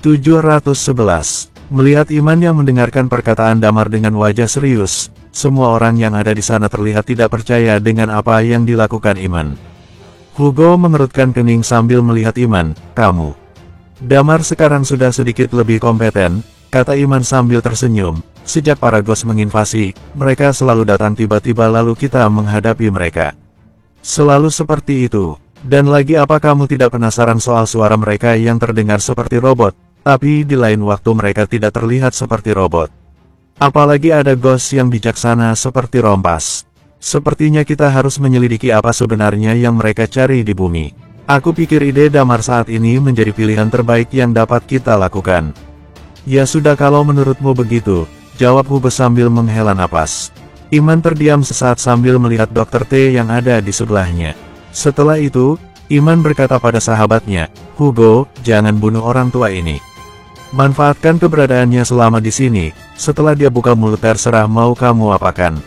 711. Melihat Iman yang mendengarkan perkataan Damar dengan wajah serius, semua orang yang ada di sana terlihat tidak percaya dengan apa yang dilakukan Iman. Hugo mengerutkan kening sambil melihat Iman. Kamu. Damar sekarang sudah sedikit lebih kompeten, kata Iman sambil tersenyum. Sejak para Ghost menginvasi, mereka selalu datang tiba-tiba lalu kita menghadapi mereka. Selalu seperti itu. Dan lagi apa kamu tidak penasaran soal suara mereka yang terdengar seperti robot, tapi di lain waktu mereka tidak terlihat seperti robot. Apalagi ada Ghost yang bijaksana seperti Rompas. Sepertinya kita harus menyelidiki apa sebenarnya yang mereka cari di bumi. Aku pikir ide Damar saat ini menjadi pilihan terbaik yang dapat kita lakukan. Ya sudah kalau menurutmu begitu, jawab Hugo sambil menghela napas. Iman terdiam sesaat sambil melihat Dr. T yang ada di sebelahnya. Setelah itu, Iman berkata pada sahabatnya, Hugo, jangan bunuh orang tua ini. Manfaatkan keberadaannya selama di sini. Setelah dia buka mulut terserah mau kamu apakan.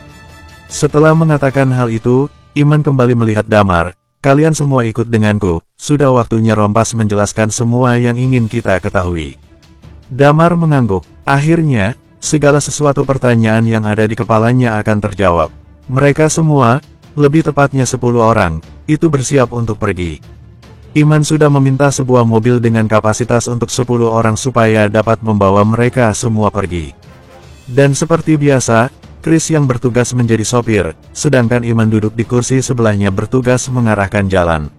Setelah mengatakan hal itu, Iman kembali melihat Damar. Kalian semua ikut denganku, sudah waktunya Rompas menjelaskan semua yang ingin kita ketahui. Damar mengangguk. Akhirnya, segala sesuatu pertanyaan yang ada di kepalanya akan terjawab. Mereka semua, lebih tepatnya 10 orang, itu bersiap untuk pergi. Iman sudah meminta sebuah mobil dengan kapasitas untuk 10 orang supaya dapat membawa mereka semua pergi. Dan seperti biasa, Chris yang bertugas menjadi sopir, sedangkan Iman duduk di kursi sebelahnya bertugas mengarahkan jalan.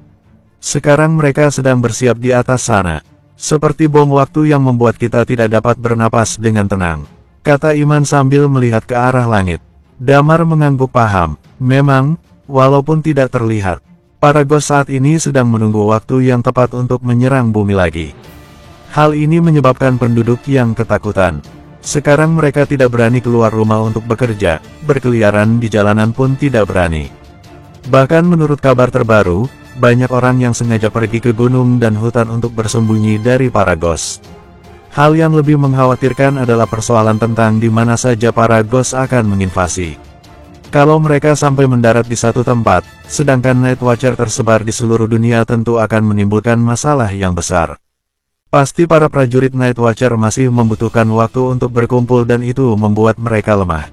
Sekarang mereka sedang bersiap di atas sana. Seperti bom waktu yang membuat kita tidak dapat bernapas dengan tenang, kata Iman sambil melihat ke arah langit. Damar mengangguk paham. Memang, walaupun tidak terlihat, para Ghost saat ini sedang menunggu waktu yang tepat untuk menyerang bumi lagi. Hal ini menyebabkan penduduk yang ketakutan. Sekarang mereka tidak berani keluar rumah untuk bekerja, berkeliaran di jalanan pun tidak berani. Bahkan menurut kabar terbaru, banyak orang yang sengaja pergi ke gunung dan hutan untuk bersembunyi dari para Ghost. Hal yang lebih mengkhawatirkan adalah persoalan tentang di mana saja para Ghost akan menginvasi. Kalau mereka sampai mendarat di satu tempat, sedangkan Night Watcher tersebar di seluruh dunia tentu akan menimbulkan masalah yang besar. Pasti para prajurit Night Watcher masih membutuhkan waktu untuk berkumpul dan itu membuat mereka lemah.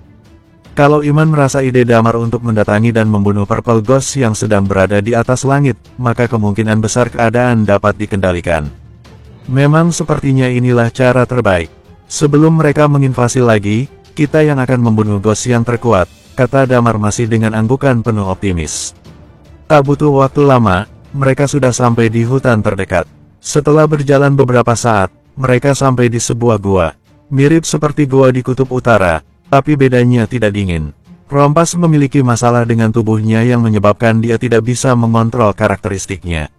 Kalau Iman merasa ide Damar untuk mendatangi dan membunuh Purple Ghost yang sedang berada di atas langit, maka kemungkinan besar keadaan dapat dikendalikan. Memang sepertinya inilah cara terbaik. Sebelum mereka menginvasi lagi, kita yang akan membunuh Ghost yang terkuat, kata Damar masih dengan anggukan penuh optimis. Tak butuh waktu lama, mereka sudah sampai di hutan terdekat. Setelah berjalan beberapa saat, mereka sampai di sebuah gua. Mirip seperti gua di kutub utara, tapi bedanya tidak dingin. Rompas memiliki masalah dengan tubuhnya yang menyebabkan dia tidak bisa mengontrol karakteristiknya.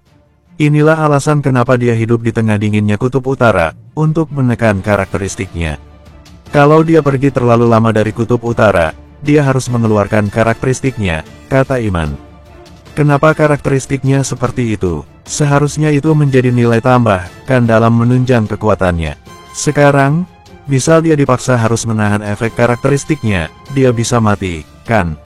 Inilah alasan kenapa dia hidup di tengah dinginnya kutub utara, untuk menekan karakteristiknya. Kalau dia pergi terlalu lama dari kutub utara, dia harus mengeluarkan karakteristiknya, kata Iman. Kenapa karakteristiknya seperti itu? Seharusnya itu menjadi nilai tambah, kan dalam menunjang kekuatannya. Sekarang, misal dia dipaksa harus menahan efek karakteristiknya, dia bisa mati, kan?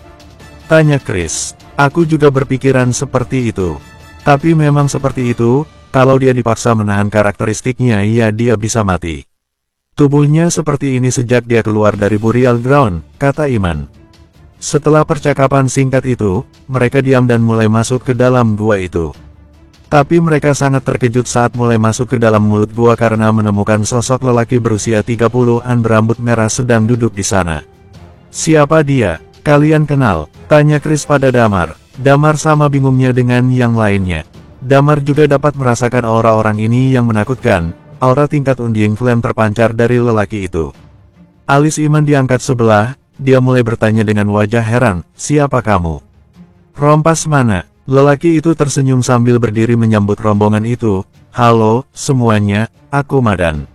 Tanya Chris. Aku juga berpikiran seperti itu. Tapi memang seperti itu, kalau dia dipaksa menahan karakteristiknya ya dia bisa mati. Tubuhnya seperti ini sejak dia keluar dari Burial Ground, kata Iman. Setelah percakapan singkat itu, mereka diam dan mulai masuk ke dalam gua itu. Tapi mereka sangat terkejut saat mulai masuk ke dalam mulut gua karena menemukan sosok lelaki berusia 30-an berambut merah sedang duduk di sana. Siapa dia? Kalian kenal? Tanya Chris pada Damar. Damar sama bingungnya dengan yang lainnya. Damar juga dapat merasakan aura orang ini yang menakutkan. Aura tingkat Undying Flame terpancar dari lelaki itu. Alis Iman diangkat sebelah, dia mulai bertanya dengan wajah heran, siapa kamu? Rompas mana? Lelaki itu tersenyum sambil berdiri menyambut rombongan itu. Halo, semuanya, aku Madan.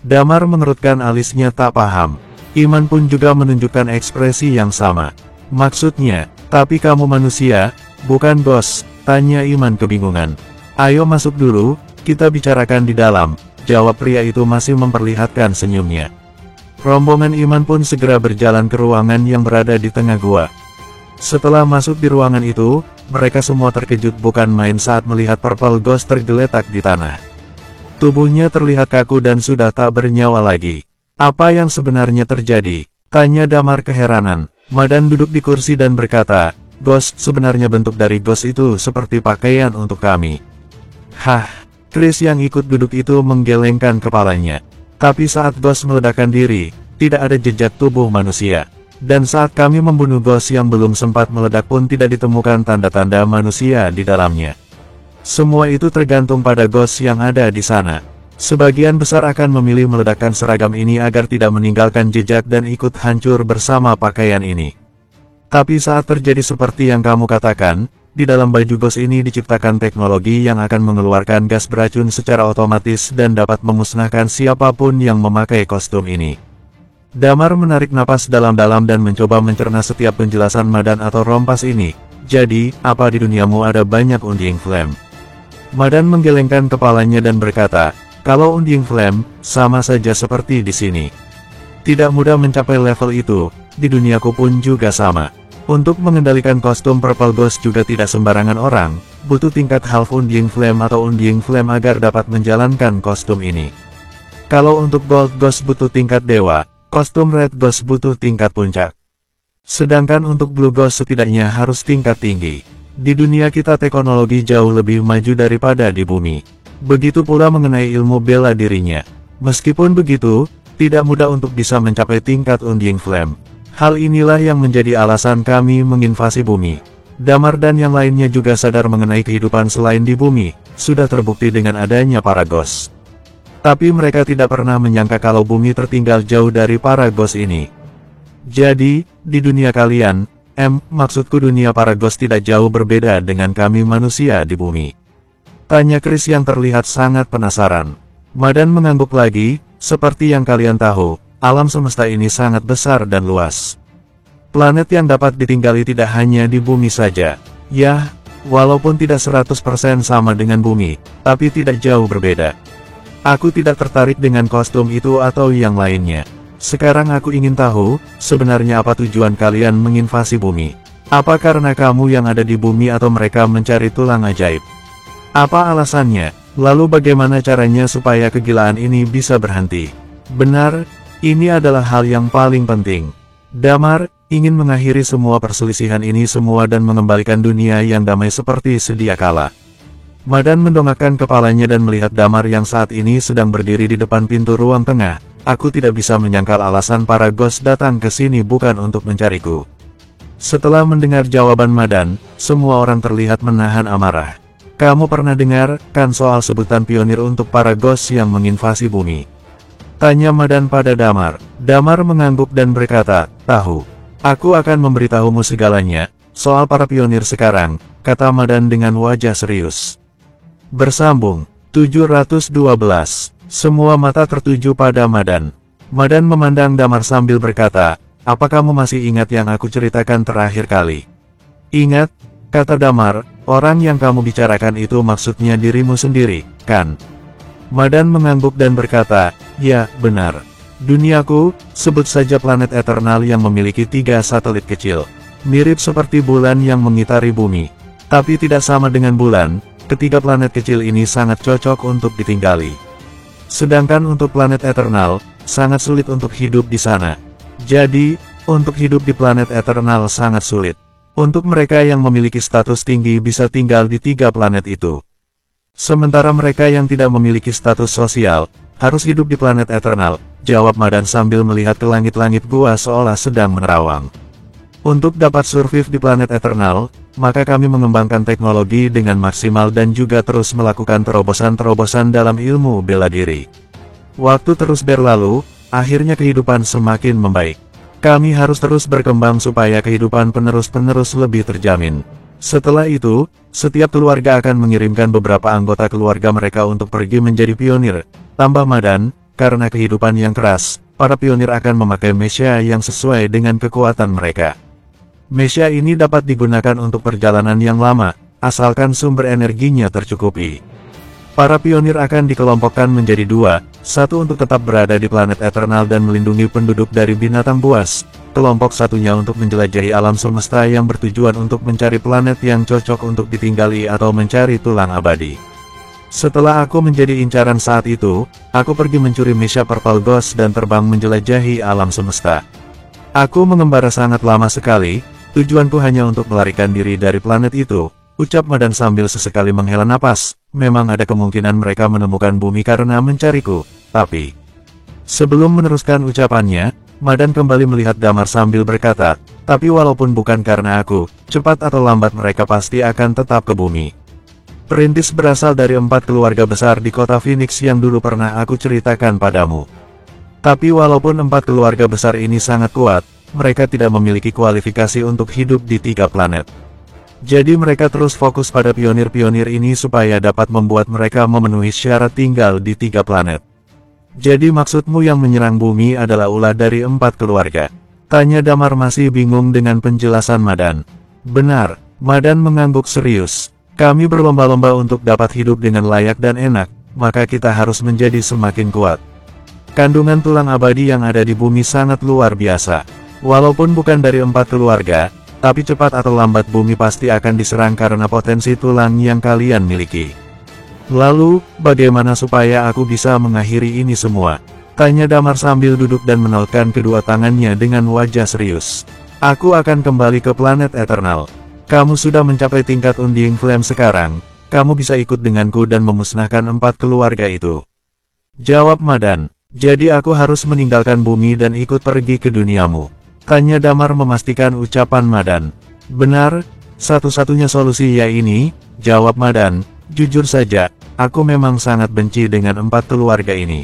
Damar mengerutkan alisnya tak paham. Iman pun juga menunjukkan ekspresi yang sama. Maksudnya, tapi kamu manusia, bukan Ghost? Tanya Iman kebingungan. Ayo masuk dulu, kita bicarakan di dalam, jawab pria itu masih memperlihatkan senyumnya. Rombongan Iman pun segera berjalan ke ruangan yang berada di tengah gua. Setelah masuk di ruangan itu, mereka semua terkejut bukan main saat melihat Purple Ghost tergeletak di tanah. Tubuhnya terlihat kaku dan sudah tak bernyawa lagi. Apa yang sebenarnya terjadi? Tanya Damar keheranan. Madan duduk di kursi dan berkata, Ghost, sebenarnya bentuk dari Ghost itu seperti pakaian untuk kami. Hah? Chris yang ikut duduk itu menggelengkan kepalanya. Tapi saat Ghost meledakkan diri, tidak ada jejak tubuh manusia. Dan saat kami membunuh Ghost yang belum sempat meledak pun tidak ditemukan tanda-tanda manusia di dalamnya. Semua itu tergantung pada Ghost yang ada di sana. Sebagian besar akan memilih meledakkan seragam ini agar tidak meninggalkan jejak dan ikut hancur bersama pakaian ini. Tapi saat terjadi seperti yang kamu katakan, di dalam baju Ghost ini diciptakan teknologi yang akan mengeluarkan gas beracun secara otomatis dan dapat memusnahkan siapapun yang memakai kostum ini. Damar menarik napas dalam-dalam dan mencoba mencerna setiap penjelasan Madan atau Rompas ini. Jadi, apa di duniamu ada banyak Undying Flame? Madan menggelengkan kepalanya dan berkata, kalau Undying Flame, sama saja seperti di sini. Tidak mudah mencapai level itu, di duniaku pun juga sama. Untuk mengendalikan kostum Purple Ghost juga tidak sembarangan orang, butuh tingkat half Undying Flame atau Undying Flame agar dapat menjalankan kostum ini. Kalau untuk Gold Ghost butuh tingkat dewa, kostum Red Ghost butuh tingkat puncak. Sedangkan untuk Blue Ghost setidaknya harus tingkat tinggi. Di dunia kita teknologi jauh lebih maju daripada di bumi. Begitu pula mengenai ilmu bela dirinya. Meskipun begitu, tidak mudah untuk bisa mencapai tingkat Undying Flame. Hal inilah yang menjadi alasan kami menginvasi bumi. Damar dan yang lainnya juga sadar mengenai kehidupan selain di bumi, sudah terbukti dengan adanya para Ghost. Tapi mereka tidak pernah menyangka kalau bumi tertinggal jauh dari para Ghost ini. Jadi, di dunia kalian, maksudku dunia para Ghost tidak jauh berbeda dengan kami manusia di bumi. Tanya Chris yang terlihat sangat penasaran. Madan mengangguk lagi, seperti yang kalian tahu, alam semesta ini sangat besar dan luas. Planet yang dapat ditinggali tidak hanya di bumi saja. Ya, walaupun tidak 100% sama dengan bumi, tapi tidak jauh berbeda. Aku tidak tertarik dengan kostum itu atau yang lainnya. Sekarang aku ingin tahu, sebenarnya apa tujuan kalian menginvasi bumi? Apa karena kamu yang ada di bumi atau mereka mencari tulang ajaib? Apa alasannya? Lalu bagaimana caranya supaya kegilaan ini bisa berhenti? Benar, ini adalah hal yang paling penting. Damar ingin mengakhiri semua perselisihan ini semua dan mengembalikan dunia yang damai seperti sedia kala. Madan mendongakkan kepalanya dan melihat Damar yang saat ini sedang berdiri di depan pintu ruang tengah. Aku tidak bisa menyangkal alasan para Ghost datang ke sini bukan untuk mencariku. Setelah mendengar jawaban Madan, semua orang terlihat menahan amarah. Kamu pernah dengar, kan soal sebutan pionir untuk para Ghost yang menginvasi bumi? Tanya Madan pada Damar. Damar mengangguk dan berkata, tahu. Aku akan memberitahumu segalanya, soal para pionir sekarang, kata Madan dengan wajah serius. Bersambung, 712. Semua mata tertuju pada Madan. Madan memandang Damar sambil berkata, apa kamu masih ingat yang aku ceritakan terakhir kali? Ingat, kata Damar, orang yang kamu bicarakan itu maksudnya dirimu sendiri, kan? Madan mengangguk dan berkata, ya, benar. Duniaku, sebut saja planet Eternal yang memiliki 3 satelit kecil. Mirip seperti bulan yang mengitari bumi. Tapi tidak sama dengan bulan, ketiga planet kecil ini sangat cocok untuk ditinggali. Sedangkan untuk planet Eternal, sangat sulit untuk hidup di sana. Jadi, untuk hidup di planet Eternal sangat sulit. Untuk mereka yang memiliki status tinggi bisa tinggal di 3 planet itu. Sementara mereka yang tidak memiliki status sosial, harus hidup di planet Eternal, jawab Madan sambil melihat ke langit-langit gua seolah sedang menerawang. Untuk dapat survive di planet Eternal, maka kami mengembangkan teknologi dengan maksimal dan juga terus melakukan terobosan-terobosan dalam ilmu bela diri. Waktu terus berlalu, akhirnya kehidupan semakin membaik. Kami harus terus berkembang supaya kehidupan penerus-penerus lebih terjamin. Setelah itu, setiap keluarga akan mengirimkan beberapa anggota keluarga mereka untuk pergi menjadi pionir. Tambah Madan, karena kehidupan yang keras, para pionir akan memakai mesya yang sesuai dengan kekuatan mereka. Mesya ini dapat digunakan untuk perjalanan yang lama, asalkan sumber energinya tercukupi. Para pionir akan dikelompokkan menjadi 2, satu untuk tetap berada di planet Eternal dan melindungi penduduk dari binatang buas, kelompok satunya untuk menjelajahi alam semesta yang bertujuan untuk mencari planet yang cocok untuk ditinggali atau mencari tulang abadi. Setelah aku menjadi incaran saat itu, aku pergi mencuri Misha Purple Ghost dan terbang menjelajahi alam semesta. Aku mengembara sangat lama sekali, tujuanku hanya untuk melarikan diri dari planet itu, ucap Madan sambil sesekali menghela napas. Memang ada kemungkinan mereka menemukan bumi karena mencariku, tapi... Sebelum meneruskan ucapannya, Madan kembali melihat Damar sambil berkata, tapi walaupun bukan karena aku, cepat atau lambat mereka pasti akan tetap ke bumi. Perintis berasal dari 4 keluarga besar di kota Phoenix yang dulu pernah aku ceritakan padamu. Tapi walaupun 4 keluarga besar ini sangat kuat, mereka tidak memiliki kualifikasi untuk hidup di 3 planet. Jadi mereka terus fokus pada pionir-pionir ini supaya dapat membuat mereka memenuhi syarat tinggal di 3 planet. Jadi maksudmu yang menyerang bumi adalah ulah dari 4 keluarga? Tanya Damar masih bingung dengan penjelasan Madan. Benar, Madan mengangguk serius. Kami berlomba-lomba untuk dapat hidup dengan layak dan enak, maka kita harus menjadi semakin kuat. Kandungan tulang abadi yang ada di bumi sangat luar biasa. Walaupun bukan dari 4 keluarga, tapi cepat atau lambat bumi pasti akan diserang karena potensi tulang yang kalian miliki. Lalu, bagaimana supaya aku bisa mengakhiri ini semua? Tanya Damar sambil duduk dan menautkan kedua tangannya dengan wajah serius. Aku akan kembali ke planet Eternal. Kamu sudah mencapai tingkat Undying Flame sekarang, kamu bisa ikut denganku dan memusnahkan 4 keluarga itu. Jawab Madan, jadi aku harus meninggalkan bumi dan ikut pergi ke duniamu. Tanya Damar memastikan ucapan Madan. Benar, satu-satunya solusi ya ini, jawab Madan. Jujur saja, aku memang sangat benci dengan 4 keluarga ini.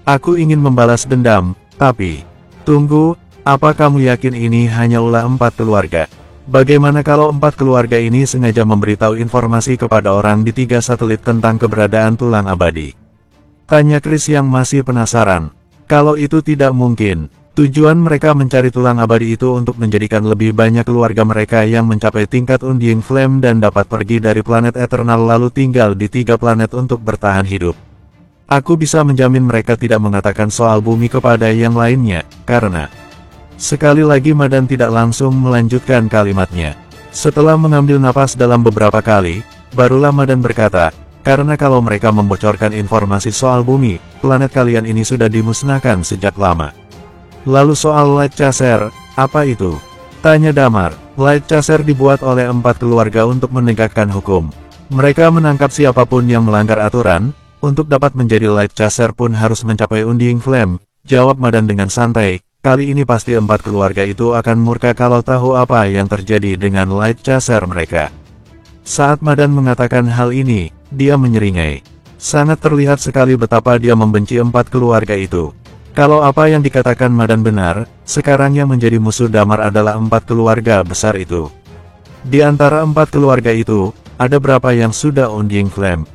Aku ingin membalas dendam, tapi... Tunggu, apa kamu yakin ini hanya ulah 4 keluarga? Bagaimana kalau 4 keluarga ini sengaja memberitahu informasi kepada orang di 3 satelit tentang keberadaan tulang abadi? Tanya Chris yang masih penasaran. Kalau itu tidak mungkin, tujuan mereka mencari tulang abadi itu untuk menjadikan lebih banyak keluarga mereka yang mencapai tingkat Undying Flame dan dapat pergi dari planet Eternal lalu tinggal di 3 planet untuk bertahan hidup. Aku bisa menjamin mereka tidak mengatakan soal bumi kepada yang lainnya, karena... Sekali lagi Madan tidak langsung melanjutkan kalimatnya. Setelah mengambil napas dalam beberapa kali, barulah Madan berkata, karena kalau mereka membocorkan informasi soal bumi, planet kalian ini sudah dimusnahkan sejak lama. Lalu soal Light Chaser, apa itu? Tanya Damar. Light Chaser dibuat oleh 4 keluarga untuk menegakkan hukum. Mereka menangkap siapapun yang melanggar aturan, untuk dapat menjadi Light Chaser pun harus mencapai Undying Flame, jawab Madan dengan santai. Kali ini pasti 4 keluarga itu akan murka kalau tahu apa yang terjadi dengan Light Chaser mereka. Saat Madan mengatakan hal ini, dia menyeringai. Sangat terlihat sekali betapa dia membenci 4 keluarga itu. Kalau apa yang dikatakan Madan benar, sekarang yang menjadi musuh Damar adalah 4 keluarga besar itu. Di antara 4 keluarga itu, ada berapa yang sudah Undying Flame?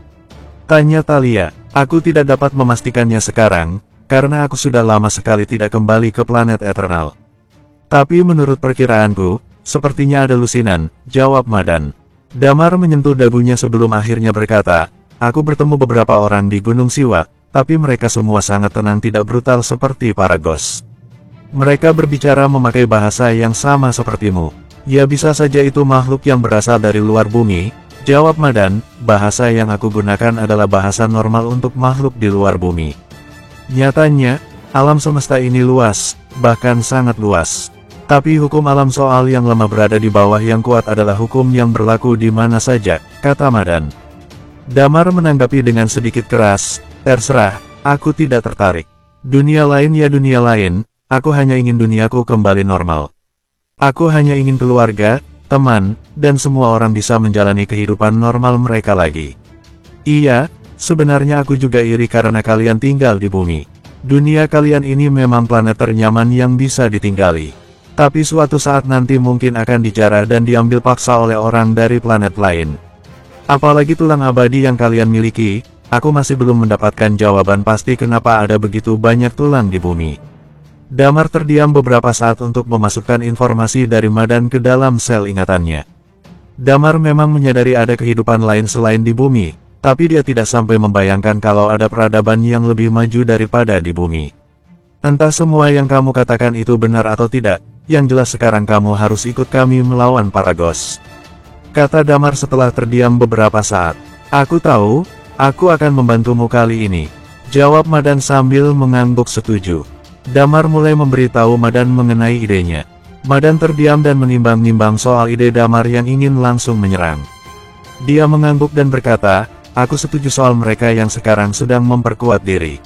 Tanya Thalia. Aku tidak dapat memastikannya sekarang, karena aku sudah lama sekali tidak kembali ke planet Eternal. Tapi menurut perkiraanku, sepertinya ada lusinan, jawab Madan. Damar menyentuh dagunya sebelum akhirnya berkata, aku bertemu beberapa orang di Gunung Siwa, tapi mereka semua sangat tenang tidak brutal seperti para ghost. Mereka berbicara memakai bahasa yang sama sepertimu. Ya bisa saja itu makhluk yang berasal dari luar bumi, jawab Madan, bahasa yang aku gunakan adalah bahasa normal untuk makhluk di luar bumi. Nyatanya, alam semesta ini luas, bahkan sangat luas. Tapi hukum alam soal yang lemah berada di bawah yang kuat adalah hukum yang berlaku di mana saja, kata Madan. Damar menanggapi dengan sedikit keras, terserah, aku tidak tertarik. Dunia lain ya dunia lain, aku hanya ingin duniaku kembali normal. Aku hanya ingin keluarga, teman, dan semua orang bisa menjalani kehidupan normal mereka lagi. Iya, sebenarnya aku juga iri karena kalian tinggal di bumi. Dunia kalian ini memang planet ternyaman yang bisa ditinggali. Tapi suatu saat nanti mungkin akan dijarah dan diambil paksa oleh orang dari planet lain. Apalagi tulang abadi yang kalian miliki, aku masih belum mendapatkan jawaban pasti kenapa ada begitu banyak tulang di bumi. Damar terdiam beberapa saat untuk memasukkan informasi dari Madan ke dalam sel ingatannya. Damar memang menyadari ada kehidupan lain selain di bumi, tapi dia tidak sampai membayangkan kalau ada peradaban yang lebih maju daripada di bumi. Entah semua yang kamu katakan itu benar atau tidak, yang jelas sekarang kamu harus ikut kami melawan para ghost. Kata Damar setelah terdiam beberapa saat. Aku tahu, Aku akan membantumu kali ini, jawab Madan sambil mengangguk setuju. Damar mulai memberitahu Madan mengenai idenya. Madan terdiam dan menimbang-nimbang soal ide Damar yang ingin langsung menyerang. Dia mengangguk dan berkata, aku setuju soal mereka yang sekarang sedang memperkuat diri.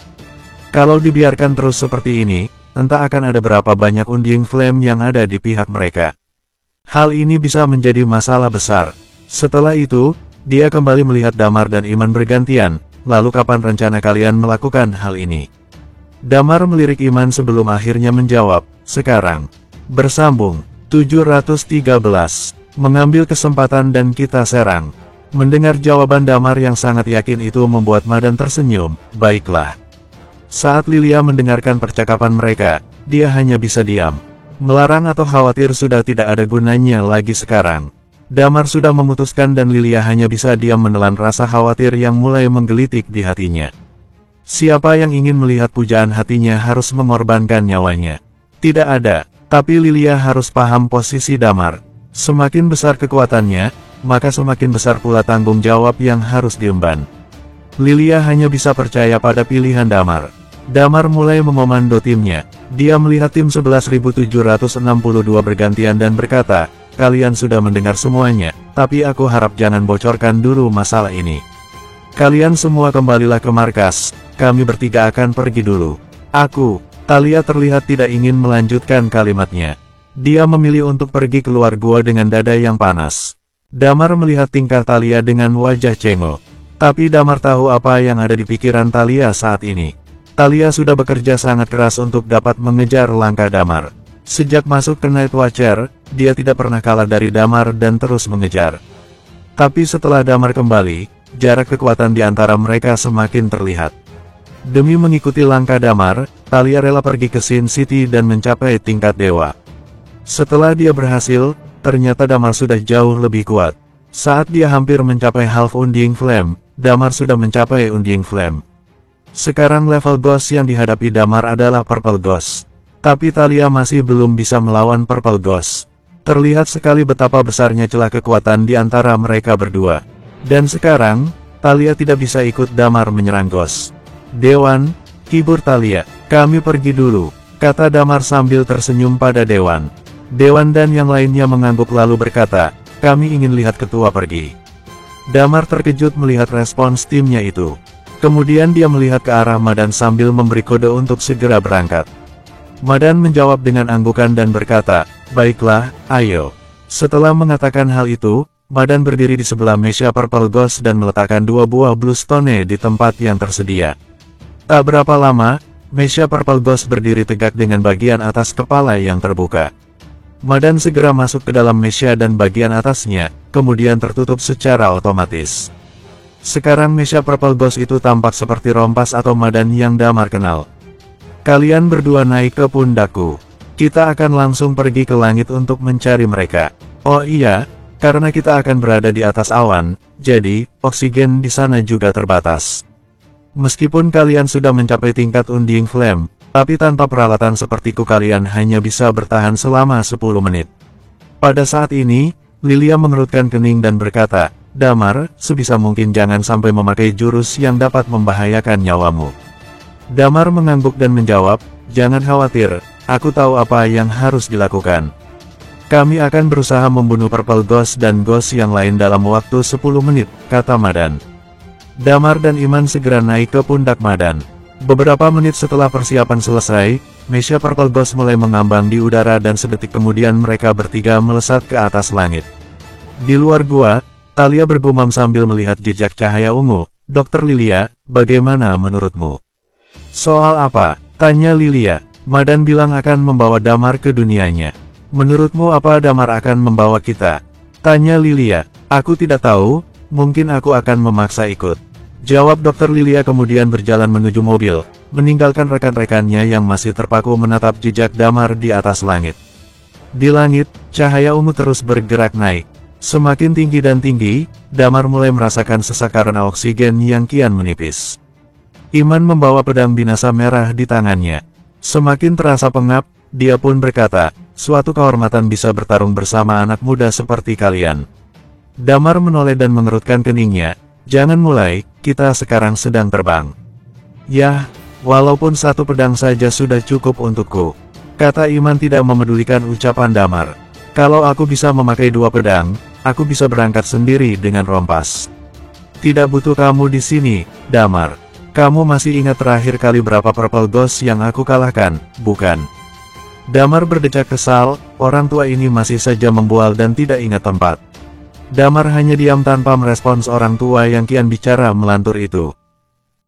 Kalau dibiarkan terus seperti ini, entah akan ada berapa banyak Undying Flame yang ada di pihak mereka. Hal ini bisa menjadi masalah besar. Setelah itu, dia kembali melihat Damar dan Iman bergantian, lalu kapan rencana kalian melakukan hal ini? Damar melirik Iman sebelum akhirnya menjawab, sekarang. Bersambung, 713, mengambil kesempatan dan kita serang. Mendengar jawaban Damar yang sangat yakin itu membuat Madan tersenyum, baiklah. Saat Lilia mendengarkan percakapan mereka, dia hanya bisa diam. Melarang atau khawatir sudah tidak ada gunanya lagi sekarang. Damar sudah memutuskan dan Lilia hanya bisa diam menelan rasa khawatir yang mulai menggelitik di hatinya. Siapa yang ingin melihat pujaan hatinya harus mengorbankan nyawanya? Tidak ada, tapi Lilia harus paham posisi Damar. Semakin besar kekuatannya, maka semakin besar pula tanggung jawab yang harus diemban. Lilia hanya bisa percaya pada pilihan Damar. Damar mulai memomando timnya. Dia melihat tim 11.762 bergantian dan berkata, kalian sudah mendengar semuanya, tapi aku harap jangan bocorkan dulu masalah ini. Kalian semua kembalilah ke markas, kami bertiga akan pergi dulu. Talia terlihat tidak ingin melanjutkan kalimatnya. Dia memilih untuk pergi keluar gua dengan dada yang panas. Damar melihat tingkah Talia dengan wajah cengok. Tapi Damar tahu apa yang ada di pikiran Talia saat ini. Talia sudah bekerja sangat keras untuk dapat mengejar langkah Damar. Sejak masuk ke Night Watcher, dia tidak pernah kalah dari Damar dan terus mengejar. Tapi setelah Damar kembali, jarak kekuatan di antara mereka semakin terlihat. Demi mengikuti langkah Damar, Talia rela pergi ke Sin City dan mencapai tingkat dewa. Setelah dia berhasil, ternyata Damar sudah jauh lebih kuat. Saat dia hampir mencapai half Undying Flame, Damar sudah mencapai Undying Flame. Sekarang level Ghost yang dihadapi Damar adalah Purple Ghost. Tapi Talia masih belum bisa melawan Purple Ghost. Terlihat sekali betapa besarnya celah kekuatan di antara mereka berdua. Dan sekarang, Talia tidak bisa ikut Damar menyerang Ghost. Dewan, hibur Talia, kami pergi dulu, kata Damar sambil tersenyum pada Dewan. Dewan dan yang lainnya mengangguk lalu berkata, kami ingin lihat ketua pergi. Damar terkejut melihat respons timnya itu. Kemudian dia melihat ke arah Madan sambil memberi kode untuk segera berangkat. Madan menjawab dengan anggukan dan berkata, baiklah, ayo. Setelah mengatakan hal itu, Madan berdiri di sebelah meja Purple Ghost dan meletakkan 2 buah Bluestone di tempat yang tersedia. Tak berapa lama, meja Purple Ghost berdiri tegak dengan bagian atas kepala yang terbuka. Madan segera masuk ke dalam meja dan bagian atasnya, kemudian tertutup secara otomatis. Sekarang meja Purple Ghost itu tampak seperti rompas atau Madan yang Damar kenal. Kalian berdua naik ke pundakku. Kita akan langsung pergi ke langit untuk mencari mereka. Oh iya, karena kita akan berada di atas awan, jadi, oksigen di sana juga terbatas. Meskipun kalian sudah mencapai tingkat Undying Flame, tapi tanpa peralatan sepertiku kalian hanya bisa bertahan selama 10 menit. Pada saat ini, Lilia mengerutkan kening dan berkata, Damar, sebisa mungkin jangan sampai memakai jurus yang dapat membahayakan nyawamu. Damar mengangguk dan menjawab, jangan khawatir, aku tahu apa yang harus dilakukan. Kami akan berusaha membunuh Purple Ghost dan Ghost yang lain dalam waktu 10 menit, kata Madan. Damar dan Iman segera naik ke pundak Madan. Beberapa menit setelah persiapan selesai, meja Purple Ghost mulai mengambang di udara dan sedetik kemudian mereka bertiga melesat ke atas langit. Di luar gua, Talia bergumam sambil melihat jejak cahaya ungu. Dokter Lilia, bagaimana menurutmu? Soal apa? Tanya Lilia. Madan bilang akan membawa Damar ke dunianya. Menurutmu apa Damar akan membawa kita? Tanya Lilia. Aku tidak tahu, mungkin aku akan memaksa ikut. Jawab Dokter Lilia kemudian berjalan menuju mobil, meninggalkan rekan-rekannya yang masih terpaku menatap jejak Damar di atas langit. Di langit, cahaya ungu terus bergerak naik. Semakin tinggi dan tinggi, Damar mulai merasakan sesak karena oksigen yang kian menipis. Iman membawa pedang binasa merah di tangannya. Semakin terasa pengap, dia pun berkata, suatu kehormatan bisa bertarung bersama anak muda seperti kalian. Damar menoleh dan mengerutkan keningnya, jangan mulai, kita sekarang sedang terbang. Yah, walaupun satu pedang saja sudah cukup untukku, kata Iman tidak memedulikan ucapan Damar. Kalau aku bisa memakai 2 pedang, aku bisa berangkat sendiri dengan rompas. Tidak butuh kamu di sini, Damar. Kamu masih ingat terakhir kali berapa Purple Ghost yang aku kalahkan, bukan? Damar berdecak kesal, orang tua ini masih saja membual dan tidak ingat tempat. Damar hanya diam tanpa merespons orang tua yang kian bicara melantur itu.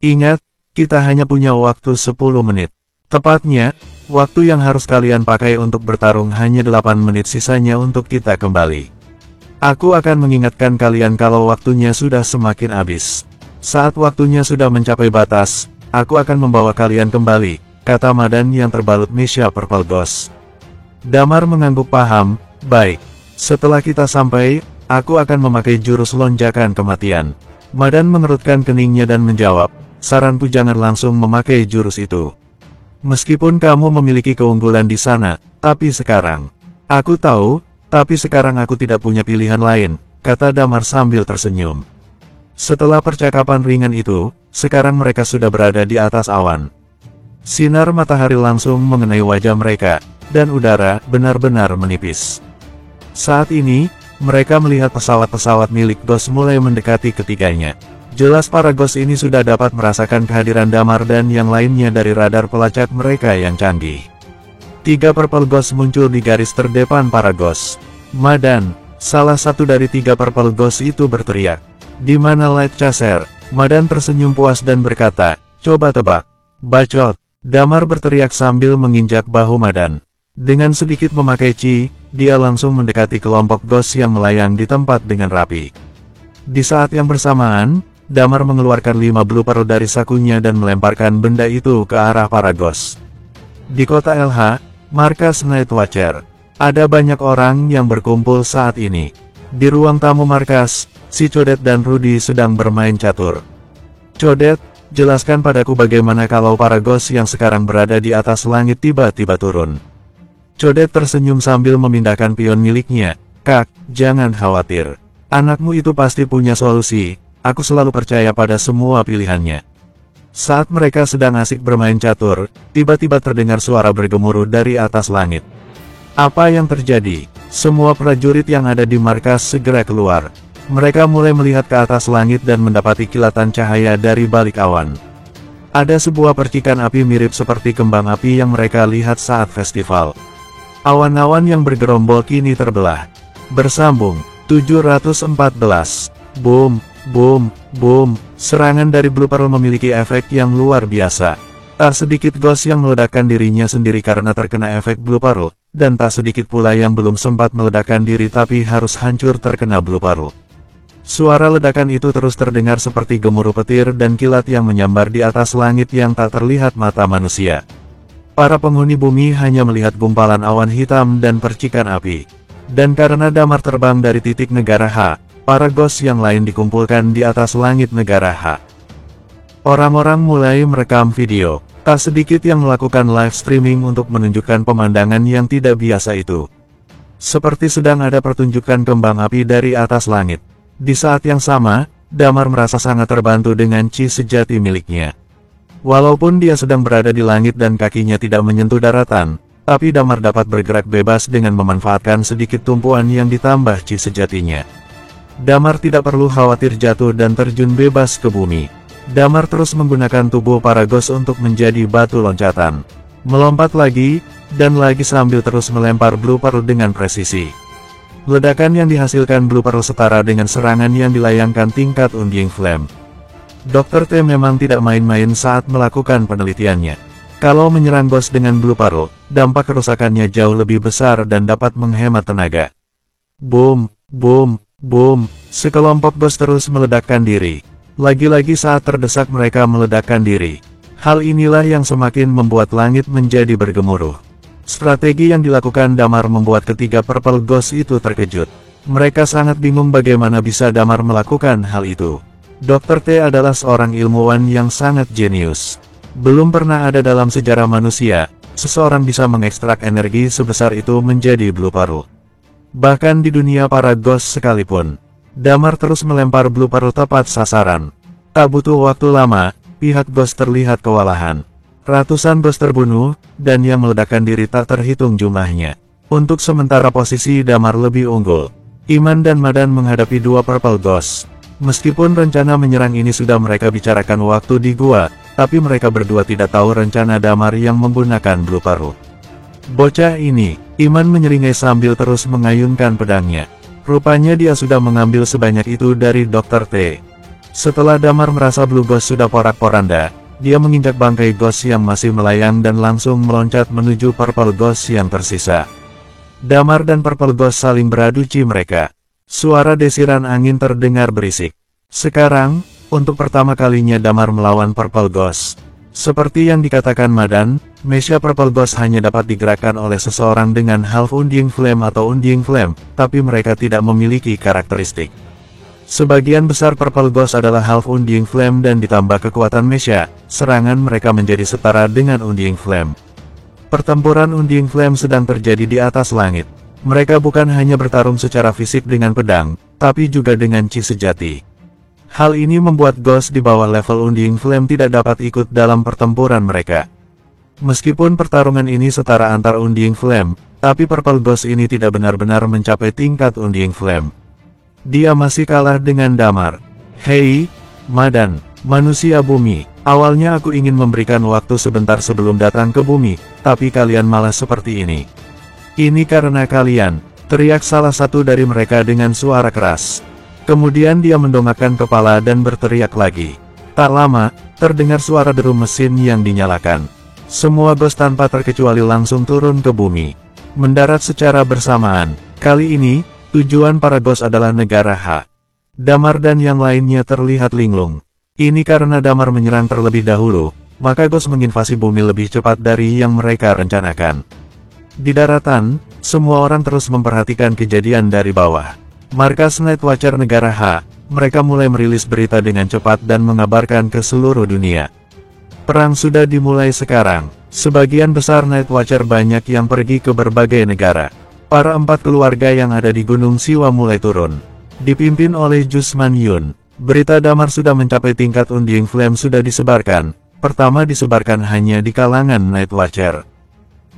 Ingat, kita hanya punya waktu 10 menit. Tepatnya, waktu yang harus kalian pakai untuk bertarung hanya 8 menit sisanya untuk kita kembali. Aku akan mengingatkan kalian kalau waktunya sudah semakin habis. Saat waktunya sudah mencapai batas, aku akan membawa kalian kembali, kata Madan yang terbalut Misha Purple Ghost. Damar mengangguk paham, baik. Setelah kita sampai, aku akan memakai jurus lonjakan kematian. Madan mengerutkan keningnya dan menjawab, saranku jangan langsung memakai jurus itu. Meskipun kamu memiliki keunggulan di sana, tapi sekarang. Aku tahu, tapi sekarang aku tidak punya pilihan lain, kata Damar sambil tersenyum. Setelah percakapan ringan itu, sekarang mereka sudah berada di atas awan. Sinar matahari langsung mengenai wajah mereka, dan udara benar-benar menipis. Saat ini, mereka melihat pesawat-pesawat milik Ghost mulai mendekati ketiganya. Jelas para Ghost ini sudah dapat merasakan kehadiran Damar dan yang lainnya dari radar pelacak mereka yang canggih. 3 Purple Ghost muncul di garis terdepan para Ghost. Madan, salah satu dari 3 Purple Ghost itu berteriak. Di mana Light Chaser? Madan tersenyum puas dan berkata, coba tebak. Bacot. Damar berteriak sambil menginjak bahu Madan. Dengan sedikit memakai Chi, dia langsung mendekati kelompok Ghost yang melayang di tempat dengan rapi. Di saat yang bersamaan, Damar mengeluarkan 5 Blue Pearl dari sakunya dan melemparkan benda itu ke arah para Ghost. Di kota LH, markas Night Watcher, ada banyak orang yang berkumpul saat ini. Di ruang tamu markas, si Codet dan Rudy sedang bermain catur. Codet, jelaskan padaku bagaimana kalau para Ghost yang sekarang berada di atas langit tiba-tiba turun. Codet tersenyum sambil memindahkan pion miliknya. Kak, jangan khawatir. Anakmu itu pasti punya solusi, aku selalu percaya pada semua pilihannya. Saat mereka sedang asik bermain catur, tiba-tiba terdengar suara bergemuruh dari atas langit. Apa yang terjadi? Semua prajurit yang ada di markas segera keluar. Mereka mulai melihat ke atas langit dan mendapati kilatan cahaya dari balik awan. Ada sebuah percikan api mirip seperti kembang api yang mereka lihat saat festival. Awan-awan yang bergerombol kini terbelah. Bersambung, 714. Boom, boom, boom. Serangan dari Blue Pearl memiliki efek yang luar biasa. Tak sedikit Ghost yang meledakkan dirinya sendiri karena terkena efek Blue Pearl, dan tak sedikit pula yang belum sempat meledakkan diri tapi harus hancur terkena Blue Pearl. Suara ledakan itu terus terdengar seperti gemuruh petir dan kilat yang menyambar di atas langit yang tak terlihat mata manusia. Para penghuni bumi hanya melihat gumpalan awan hitam dan percikan api. Dan karena Damar terbang dari titik negara H, para Ghost yang lain dikumpulkan di atas langit negara H. Orang-orang mulai merekam video. Tak sedikit yang melakukan live streaming untuk menunjukkan pemandangan yang tidak biasa itu. Seperti sedang ada pertunjukan kembang api dari atas langit. Di saat yang sama, Damar merasa sangat terbantu dengan Chi sejati miliknya. Walaupun dia sedang berada di langit dan kakinya tidak menyentuh daratan, tapi Damar dapat bergerak bebas dengan memanfaatkan sedikit tumpuan yang ditambah Chi sejatinya. Damar tidak perlu khawatir jatuh dan terjun bebas ke bumi. Damar terus menggunakan tubuh para Ghost untuk menjadi batu loncatan. Melompat lagi, dan lagi sambil terus melempar Blue Pearl dengan presisi. Ledakan yang dihasilkan Blue Pearl setara dengan serangan yang dilayangkan tingkat Undying Flame. Dr. T memang tidak main-main saat melakukan penelitiannya. Kalau menyerang Ghost dengan Blue Pearl, dampak kerusakannya jauh lebih besar dan dapat menghemat tenaga. Boom, boom, boom, sekelompok Ghost terus meledakkan diri. Lagi-lagi saat terdesak mereka meledakkan diri. Hal inilah yang semakin membuat langit menjadi bergemuruh. Strategi yang dilakukan Damar membuat ketiga Purple Ghost itu terkejut. Mereka sangat bingung bagaimana bisa Damar melakukan hal itu. Dr. T adalah seorang ilmuwan yang sangat jenius. Belum pernah ada dalam sejarah manusia, seseorang bisa mengekstrak energi sebesar itu menjadi Blue Pearl. Bahkan di dunia para Ghost sekalipun, Damar terus melempar Blue Pearl tepat sasaran. Tak butuh waktu lama, pihak Ghost terlihat kewalahan. Ratusan Ghost terbunuh, dan yang meledakkan diri tak terhitung jumlahnya. Untuk sementara posisi Damar lebih unggul. Iman dan Madan menghadapi dua Purple Ghost. Meskipun rencana menyerang ini sudah mereka bicarakan waktu di gua, tapi mereka berdua tidak tahu rencana Damar yang menggunakan Blue Parut. Bocah ini, Iman menyeringai sambil terus mengayunkan pedangnya. Rupanya dia sudah mengambil sebanyak itu dari Dr. T. Setelah Damar merasa Blue Ghost sudah porak-poranda, dia menginjak bangkai Ghost yang masih melayang dan langsung meloncat menuju Purple Ghost yang tersisa. Damar dan Purple Ghost saling beradu ci mereka. Suara desiran angin terdengar berisik. Sekarang, untuk pertama kalinya Damar melawan Purple Ghost. Seperti yang dikatakan Madan, Mesha Purple Ghost hanya dapat digerakkan oleh seseorang dengan Half Undying Flame atau Undying Flame, tapi mereka tidak memiliki karakteristik. Sebagian besar Purple Ghost adalah Half Undying Flame dan ditambah kekuatan Mesha, serangan mereka menjadi setara dengan Undying Flame. Pertempuran Undying Flame sedang terjadi di atas langit. Mereka bukan hanya bertarung secara fisik dengan pedang, tapi juga dengan chi sejati. Hal ini membuat Ghost di bawah level Undying Flame tidak dapat ikut dalam pertempuran mereka. Meskipun pertarungan ini setara antar Undying Flame, tapi Purple Ghost ini tidak benar-benar mencapai tingkat Undying Flame. Dia masih kalah dengan Damar. Hei, Madan, manusia bumi. Awalnya aku ingin memberikan waktu sebentar sebelum datang ke bumi, tapi kalian malah seperti ini. Ini karena kalian, teriak salah satu dari mereka dengan suara keras. Kemudian dia mendongakkan kepala dan berteriak lagi. Tak lama, terdengar suara deru mesin yang dinyalakan. Semua Ghost tanpa terkecuali langsung turun ke bumi. Mendarat secara bersamaan. Kali ini, tujuan para Ghost adalah negara H. Damar dan yang lainnya terlihat linglung. Ini karena Damar menyerang terlebih dahulu, maka Ghost menginvasi bumi lebih cepat dari yang mereka rencanakan. Di daratan, semua orang terus memperhatikan kejadian dari bawah. Markas Nightwatcher negara H, mereka mulai merilis berita dengan cepat dan mengabarkan ke seluruh dunia. Perang sudah dimulai sekarang. Sebagian besar Nightwatcher banyak yang pergi ke berbagai negara. Para 4 keluarga yang ada di Gunung Siwa mulai turun. Dipimpin oleh Jusman Yun. Berita Damar sudah mencapai tingkat Undying Flame sudah disebarkan. Pertama disebarkan hanya di kalangan Nightwatcher.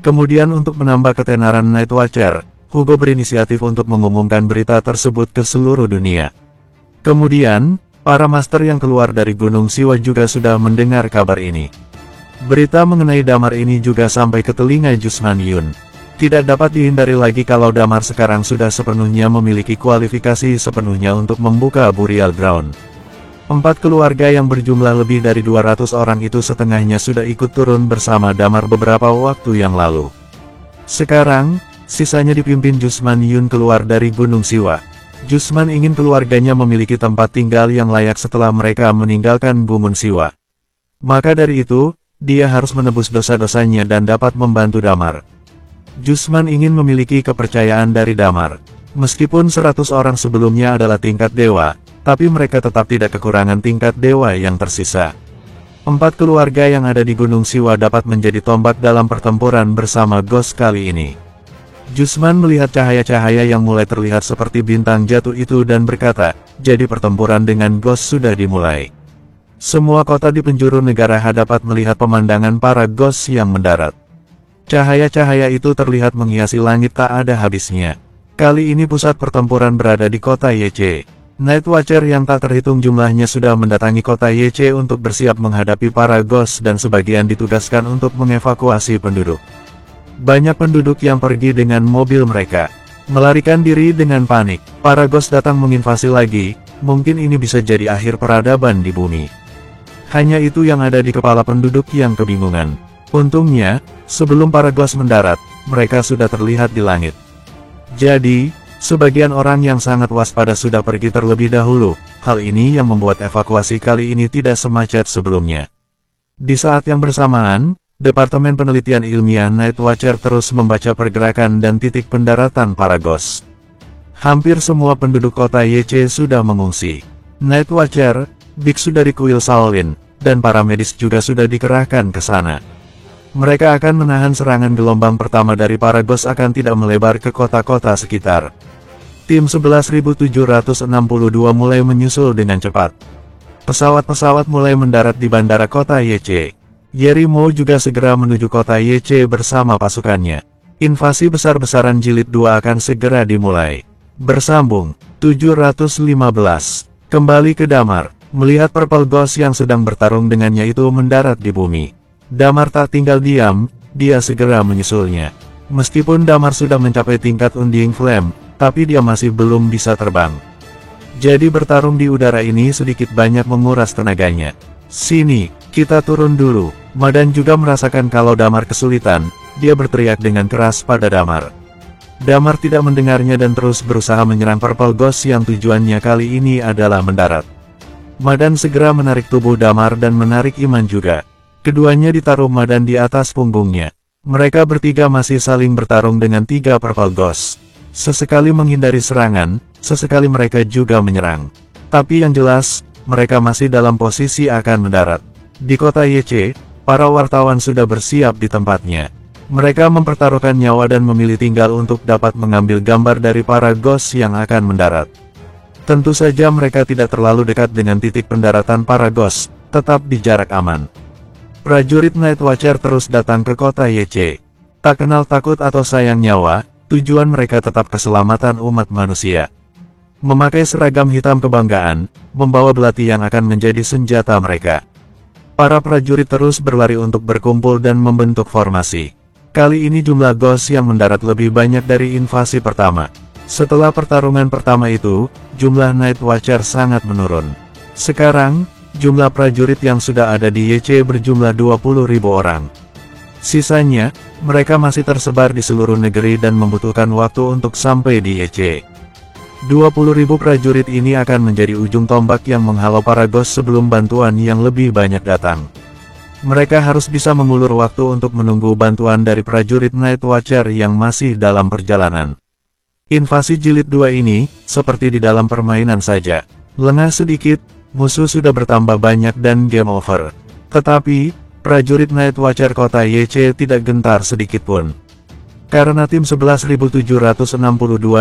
Kemudian untuk menambah ketenaran Nightwatcher, Hugo berinisiatif untuk mengumumkan berita tersebut ke seluruh dunia. Kemudian, para master yang keluar dari Gunung Siwa juga sudah mendengar kabar ini. Berita mengenai Damar ini juga sampai ke telinga Jusman Yun. Tidak dapat dihindari lagi kalau Damar sekarang sudah sepenuhnya memiliki kualifikasi sepenuhnya untuk membuka Burial Ground. 4 keluarga yang berjumlah lebih dari 200 orang itu setengahnya sudah ikut turun bersama Damar beberapa waktu yang lalu. Sekarang, sisanya dipimpin Jusman Yun keluar dari Gunung Siwa. Jusman ingin keluarganya memiliki tempat tinggal yang layak setelah mereka meninggalkan Gunung Siwa. Maka dari itu, dia harus menebus dosa-dosanya dan dapat membantu Damar. Jusman ingin memiliki kepercayaan dari Damar. Meskipun 100 orang sebelumnya adalah tingkat dewa, tapi mereka tetap tidak kekurangan tingkat dewa yang tersisa. 4 keluarga yang ada di Gunung Siwa dapat menjadi tombak dalam pertempuran bersama Ghost kali ini. Jusman melihat cahaya-cahaya yang mulai terlihat seperti bintang jatuh itu dan berkata, jadi pertempuran dengan Ghost sudah dimulai. Semua kota di penjuru negara H dapat melihat pemandangan para Ghost yang mendarat. Cahaya-cahaya itu terlihat menghiasi langit tak ada habisnya. Kali ini pusat pertempuran berada di kota YC. Nightwatcher yang tak terhitung jumlahnya sudah mendatangi kota YC untuk bersiap menghadapi para Ghost dan sebagian ditugaskan untuk mengevakuasi penduduk. Banyak penduduk yang pergi dengan mobil mereka. Melarikan diri dengan panik. Para Ghost datang menginvasi lagi, mungkin ini bisa jadi akhir peradaban di bumi. Hanya itu yang ada di kepala penduduk yang kebingungan. Untungnya, sebelum para Ghost mendarat, mereka sudah terlihat di langit. Jadi, sebagian orang yang sangat waspada sudah pergi terlebih dahulu. Hal ini yang membuat evakuasi kali ini tidak semacet sebelumnya. Di saat yang bersamaan, Departemen Penelitian Ilmiah Nightwatcher terus membaca pergerakan dan titik pendaratan para Ghost. Hampir semua penduduk kota YC sudah mengungsi. Nightwatcher, biksu dari kuil Shaolin, dan para medis juga sudah dikerahkan ke sana. Mereka akan menahan serangan gelombang pertama dari para Ghost akan tidak melebar ke kota-kota sekitar. Tim 11.762 mulai menyusul dengan cepat. Pesawat-pesawat mulai mendarat di bandara kota YC. Yerimo juga segera menuju kota YC bersama pasukannya. Invasi besar-besaran jilid 2 akan segera dimulai. Bersambung, 715. Kembali ke Damar, melihat Purple Ghost yang sedang bertarung dengannya itu mendarat di bumi. Damar tak tinggal diam, dia segera menyusulnya. Meskipun Damar sudah mencapai tingkat Undying Flame, tapi dia masih belum bisa terbang. Jadi bertarung di udara ini sedikit banyak menguras tenaganya. Sini, kita turun dulu. Madan juga merasakan kalau Damar kesulitan, dia berteriak dengan keras pada Damar. Damar tidak mendengarnya dan terus berusaha menyerang Purple Ghost yang tujuannya kali ini adalah mendarat. Madan segera menarik tubuh Damar dan menarik Iman juga. Keduanya ditaruh Madan di atas punggungnya. Mereka bertiga masih saling bertarung dengan 3 Purple Ghost. Sesekali menghindari serangan, sesekali mereka juga menyerang. Tapi yang jelas, mereka masih dalam posisi akan mendarat. Di kota YC, para wartawan sudah bersiap di tempatnya. Mereka mempertaruhkan nyawa dan memilih tinggal untuk dapat mengambil gambar dari para ghost yang akan mendarat. Tentu saja mereka tidak terlalu dekat dengan titik pendaratan para ghost, tetap di jarak aman. Prajurit Night Watcher terus datang ke kota YC. Tak kenal takut atau sayang nyawa, tujuan mereka tetap keselamatan umat manusia. Memakai seragam hitam kebanggaan, membawa belati yang akan menjadi senjata mereka. Para prajurit terus berlari untuk berkumpul dan membentuk formasi. Kali ini jumlah ghost yang mendarat lebih banyak dari invasi pertama. Setelah pertarungan pertama itu, jumlah Night Watcher sangat menurun. Sekarang, jumlah prajurit yang sudah ada di YC berjumlah 20.000 orang. Sisanya, mereka masih tersebar di seluruh negeri dan membutuhkan waktu untuk sampai di YC. 20.000 prajurit ini akan menjadi ujung tombak yang menghalau para ghost sebelum bantuan yang lebih banyak datang. Mereka harus bisa mengulur waktu untuk menunggu bantuan dari prajurit Night Watcher yang masih dalam perjalanan. Invasi jilid 2 ini, seperti di dalam permainan saja. Lengah sedikit, musuh sudah bertambah banyak dan game over. Tetapi, prajurit Night Watcher kota YC tidak gentar sedikitpun. Karena tim 11.762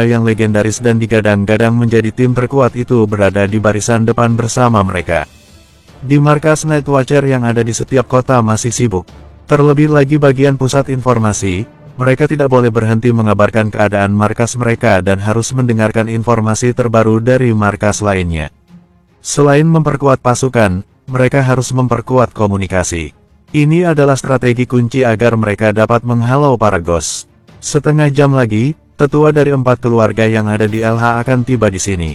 yang legendaris dan digadang-gadang menjadi tim terkuat itu berada di barisan depan bersama mereka. Di markas Night Watcher yang ada di setiap kota masih sibuk. Terlebih lagi bagian pusat informasi, mereka tidak boleh berhenti mengabarkan keadaan markas mereka dan harus mendengarkan informasi terbaru dari markas lainnya. Selain memperkuat pasukan, mereka harus memperkuat komunikasi. Ini adalah strategi kunci agar mereka dapat menghalau para ghost. Setengah jam lagi, tetua dari 4 keluarga yang ada di LH akan tiba di sini.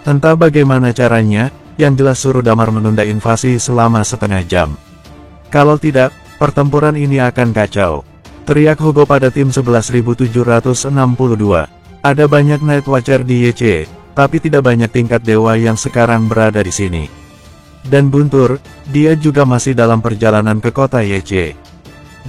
Entah bagaimana caranya, yang jelas suruh Damar menunda invasi selama setengah jam. Kalau tidak, pertempuran ini akan kacau. Teriak Hugo pada tim 11.762. Ada banyak Night Watcher di YC, tapi tidak banyak tingkat dewa yang sekarang berada di sini. Dan Buntur, dia juga masih dalam perjalanan ke kota YC.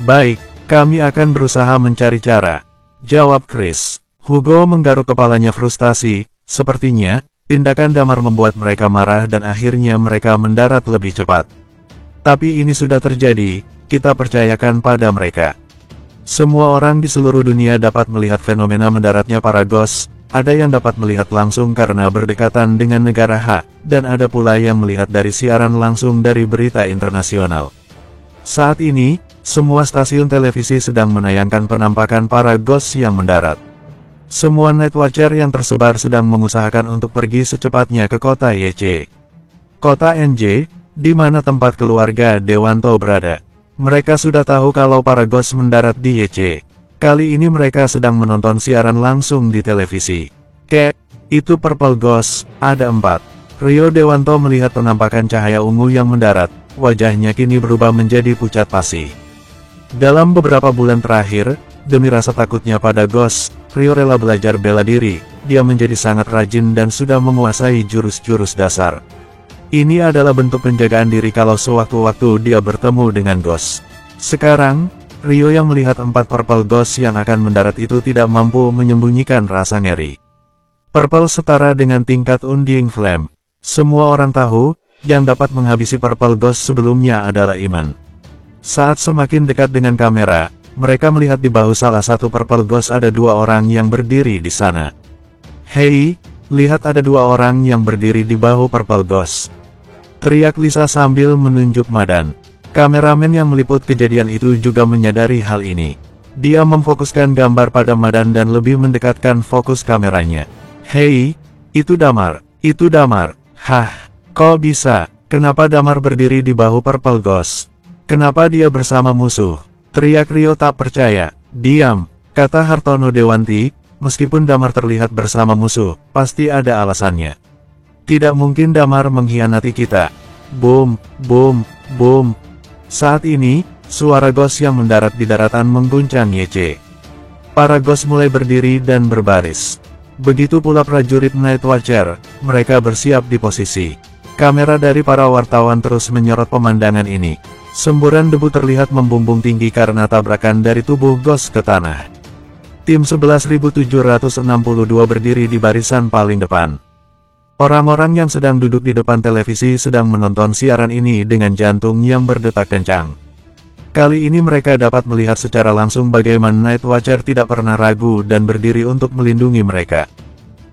Baik, kami akan berusaha mencari cara, jawab Chris. Hugo menggaruk kepalanya frustasi, sepertinya, tindakan Damar membuat mereka marah dan akhirnya mereka mendarat lebih cepat. Tapi ini sudah terjadi, kita percayakan pada mereka. Semua orang di seluruh dunia dapat melihat fenomena mendaratnya para ghost. Ada yang dapat melihat langsung karena berdekatan dengan negara H, dan ada pula yang melihat dari siaran langsung dari berita internasional. Saat ini, semua stasiun televisi sedang menayangkan penampakan para ghost yang mendarat. Semua Night Watcher yang tersebar sedang mengusahakan untuk pergi secepatnya ke kota YC. Kota NJ, di mana tempat keluarga Dewanto berada. Mereka sudah tahu kalau para ghost mendarat di YC. Kali ini mereka sedang menonton siaran langsung di televisi. Itu Purple Ghost, ada 4. Rio Dewanto melihat penampakan cahaya ungu yang mendarat, wajahnya kini berubah menjadi pucat pasi. Dalam beberapa bulan terakhir, demi rasa takutnya pada Ghost, Rio rela belajar bela diri, dia menjadi sangat rajin dan sudah menguasai jurus-jurus dasar. Ini adalah bentuk penjagaan diri kalau sewaktu-waktu dia bertemu dengan Ghost. Sekarang, Rio yang melihat 4 Purple Ghost yang akan mendarat itu tidak mampu menyembunyikan rasa ngeri. Purple setara dengan tingkat Undying Flame. Semua orang tahu, yang dapat menghabisi Purple Ghost sebelumnya adalah Iman. Saat semakin dekat dengan kamera, mereka melihat di bahu salah satu Purple Ghost ada 2 orang yang berdiri di sana. Hei, lihat ada 2 orang yang berdiri di bahu Purple Ghost. teriak Lisa sambil menunjuk Madan. Kameramen yang meliput kejadian itu juga menyadari hal ini. Dia memfokuskan gambar pada Madan dan lebih mendekatkan fokus kameranya. "Hei, itu Damar, itu Damar." "Hah, kok bisa? Kenapa Damar berdiri di bahu Purple Ghost? Kenapa dia bersama musuh?" teriak Rio tak percaya. "Diam," kata Hartono Dewanti, "meskipun Damar terlihat bersama musuh, pasti ada alasannya. Tidak mungkin Damar mengkhianati kita." Boom, boom, boom. Saat ini, suara Ghost yang mendarat di daratan mengguncang YC. Para Ghost mulai berdiri dan berbaris. Begitu pula prajurit Night Watcher, mereka bersiap di posisi. Kamera dari para wartawan terus menyorot pemandangan ini. Semburan debu terlihat membumbung tinggi karena tabrakan dari tubuh Ghost ke tanah. Tim 11.762 berdiri di barisan paling depan. Orang-orang yang sedang duduk di depan televisi sedang menonton siaran ini dengan jantung yang berdetak kencang. Kali ini mereka dapat melihat secara langsung bagaimana Night Watcher tidak pernah ragu dan berdiri untuk melindungi mereka.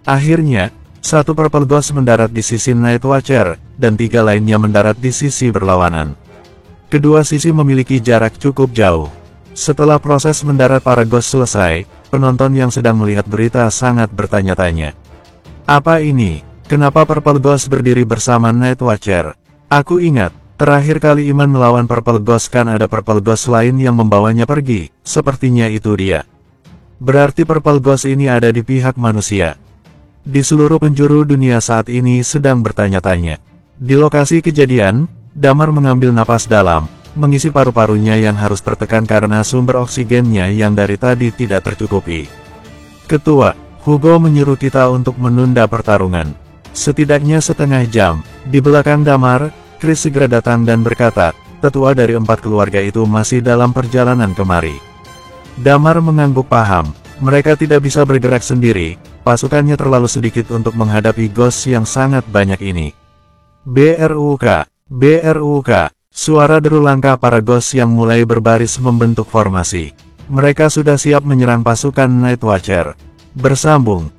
Akhirnya, satu Purple Ghost mendarat di sisi Night Watcher, dan 3 lainnya mendarat di sisi berlawanan. Kedua sisi memiliki jarak cukup jauh. Setelah proses mendarat para Ghost selesai, penonton yang sedang melihat berita sangat bertanya-tanya. "Apa ini? Kenapa Purple Ghost berdiri bersama Night Watcher? Aku ingat, terakhir kali Iman melawan Purple Ghost kan ada Purple Ghost lain yang membawanya pergi, sepertinya itu dia. Berarti Purple Ghost ini ada di pihak manusia." Di seluruh penjuru dunia saat ini sedang bertanya-tanya. Di lokasi kejadian, Damar mengambil napas dalam, mengisi paru-parunya yang harus tertekan karena sumber oksigennya yang dari tadi tidak tercukupi. "Ketua, Hugo menyuruh kita untuk menunda pertarungan. Setidaknya setengah jam." Di belakang Damar, Chris segera datang dan berkata, "Tetua dari 4 keluarga itu masih dalam perjalanan kemari." Damar mengangguk paham. Mereka tidak bisa bergerak sendiri, pasukannya terlalu sedikit untuk menghadapi Ghost yang sangat banyak ini. "BRUK, BRUK." Suara deru langkah para Ghost yang mulai berbaris membentuk formasi. Mereka sudah siap menyerang pasukan Night Watcher. Bersambung.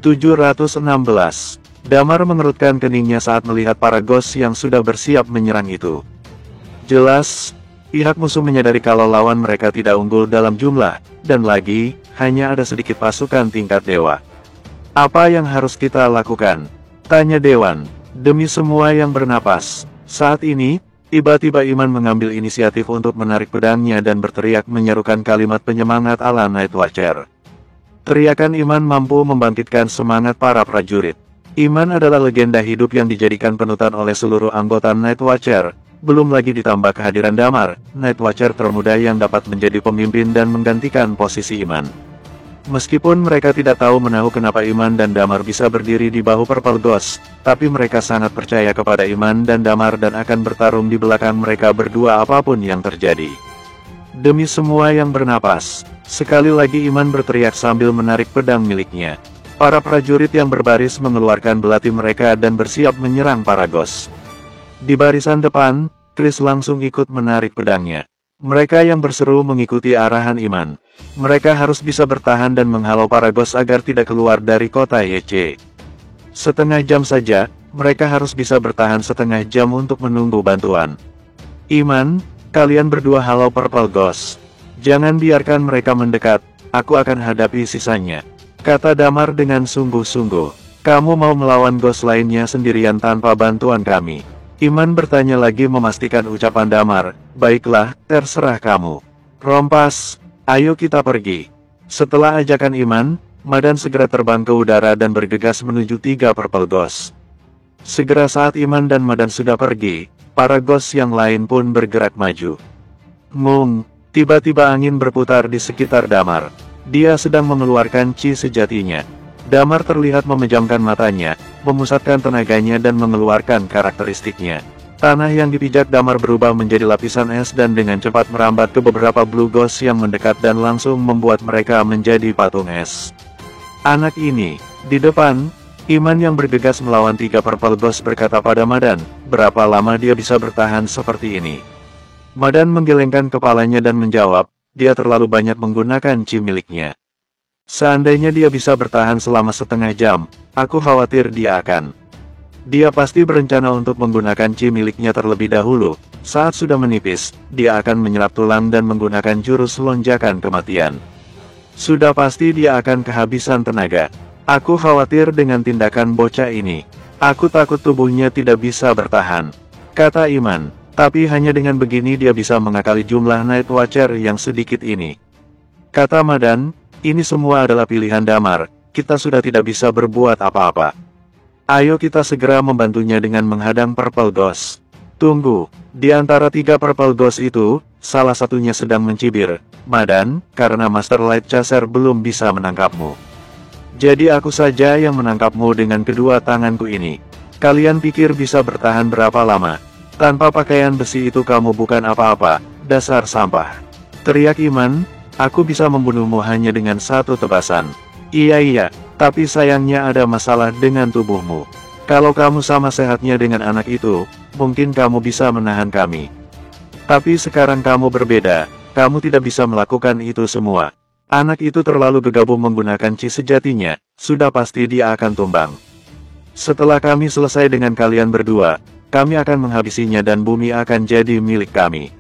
716. Damar mengerutkan keningnya saat melihat para Ghost yang sudah bersiap menyerang itu. Jelas, pihak musuh menyadari kalau lawan mereka tidak unggul dalam jumlah, dan lagi, hanya ada sedikit pasukan tingkat dewa. "Apa yang harus kita lakukan?" tanya Dewan. Demi semua yang bernapas. Saat ini, tiba-tiba Iman mengambil inisiatif untuk menarik pedangnya dan berteriak menyerukan kalimat penyemangat ala Night Watcher. Teriakan Iman mampu membangkitkan semangat para prajurit. Iman adalah legenda hidup yang dijadikan penutan oleh seluruh anggota Night Watcher, belum lagi ditambah kehadiran Damar, Night Watcher termuda yang dapat menjadi pemimpin dan menggantikan posisi Iman. Meskipun mereka tidak tahu menahu kenapa Iman dan Damar bisa berdiri di bahu Purple Ghost, tapi mereka sangat percaya kepada Iman dan Damar dan akan bertarung di belakang mereka berdua apapun yang terjadi. Demi semua yang bernapas, sekali lagi Iman berteriak sambil menarik pedang miliknya. Para prajurit yang berbaris mengeluarkan belati mereka dan bersiap menyerang para Ghost. Di barisan depan, Chris langsung ikut menarik pedangnya. Mereka yang berseru mengikuti arahan Iman. Mereka harus bisa bertahan dan menghalau para Ghost agar tidak keluar dari kota YC. Setengah jam saja, mereka harus bisa bertahan setengah jam untuk menunggu bantuan. "Iman, kalian berdua halau Purple Ghost. Jangan biarkan mereka mendekat, aku akan hadapi sisanya," kata Damar dengan sungguh-sungguh. "Kamu mau melawan Ghost lainnya sendirian tanpa bantuan kami?" Iman bertanya lagi memastikan ucapan Damar. "Baiklah, terserah kamu. Rompas, ayo kita pergi." Setelah ajakan Iman, Madan segera terbang ke udara dan bergegas menuju 3 Purple Ghost. Segera saat Iman dan Madan sudah pergi, para Ghost yang lain pun bergerak maju. Mung, tiba-tiba angin berputar di sekitar Damar. Dia sedang mengeluarkan chi sejatinya. Damar terlihat memejamkan matanya, memusatkan tenaganya dan mengeluarkan karakteristiknya. Tanah yang dipijak Damar berubah menjadi lapisan es dan dengan cepat merambat ke beberapa Blue Ghost yang mendekat dan langsung membuat mereka menjadi patung es. Anak ini, di depan, Iman yang bergegas melawan 3 Purple Ghost berkata pada Madan, "Berapa lama dia bisa bertahan seperti ini?" Madan menggelengkan kepalanya dan menjawab, "Dia terlalu banyak menggunakan chi miliknya. Seandainya dia bisa bertahan selama setengah jam, aku khawatir dia akan Dia pasti berencana untuk menggunakan chi miliknya terlebih dahulu. Saat sudah menipis, dia akan menyerap tulang dan menggunakan jurus lonjakan kematian. Sudah pasti dia akan kehabisan tenaga. Aku khawatir dengan tindakan bocah ini. Aku takut tubuhnya tidak bisa bertahan, kata Iman. Tapi hanya dengan begini dia bisa mengakali jumlah Night Watcher yang sedikit ini. Kata Madan, ini semua adalah pilihan Damar, kita sudah tidak bisa berbuat apa-apa. Ayo kita segera membantunya dengan menghadang Purple Ghost. Tunggu, di antara 3 Purple Ghost itu, salah satunya sedang mencibir, Madan, karena Master Light Chaser belum bisa menangkapmu. Jadi aku saja yang menangkapmu dengan kedua tanganku ini. Kalian pikir bisa bertahan berapa lama? Tanpa pakaian besi itu kamu bukan apa-apa, dasar sampah. Teriak Iman, aku bisa membunuhmu hanya dengan 1 tebasan. Iya, tapi sayangnya ada masalah dengan tubuhmu. Kalau kamu sama sehatnya dengan anak itu, mungkin kamu bisa menahan kami. Tapi sekarang kamu berbeda, kamu tidak bisa melakukan itu semua. Anak itu terlalu gegabah menggunakan chi sejatinya, sudah pasti dia akan tumbang. Setelah kami selesai dengan kalian berdua, kami akan menghabisinya dan bumi akan jadi milik kami.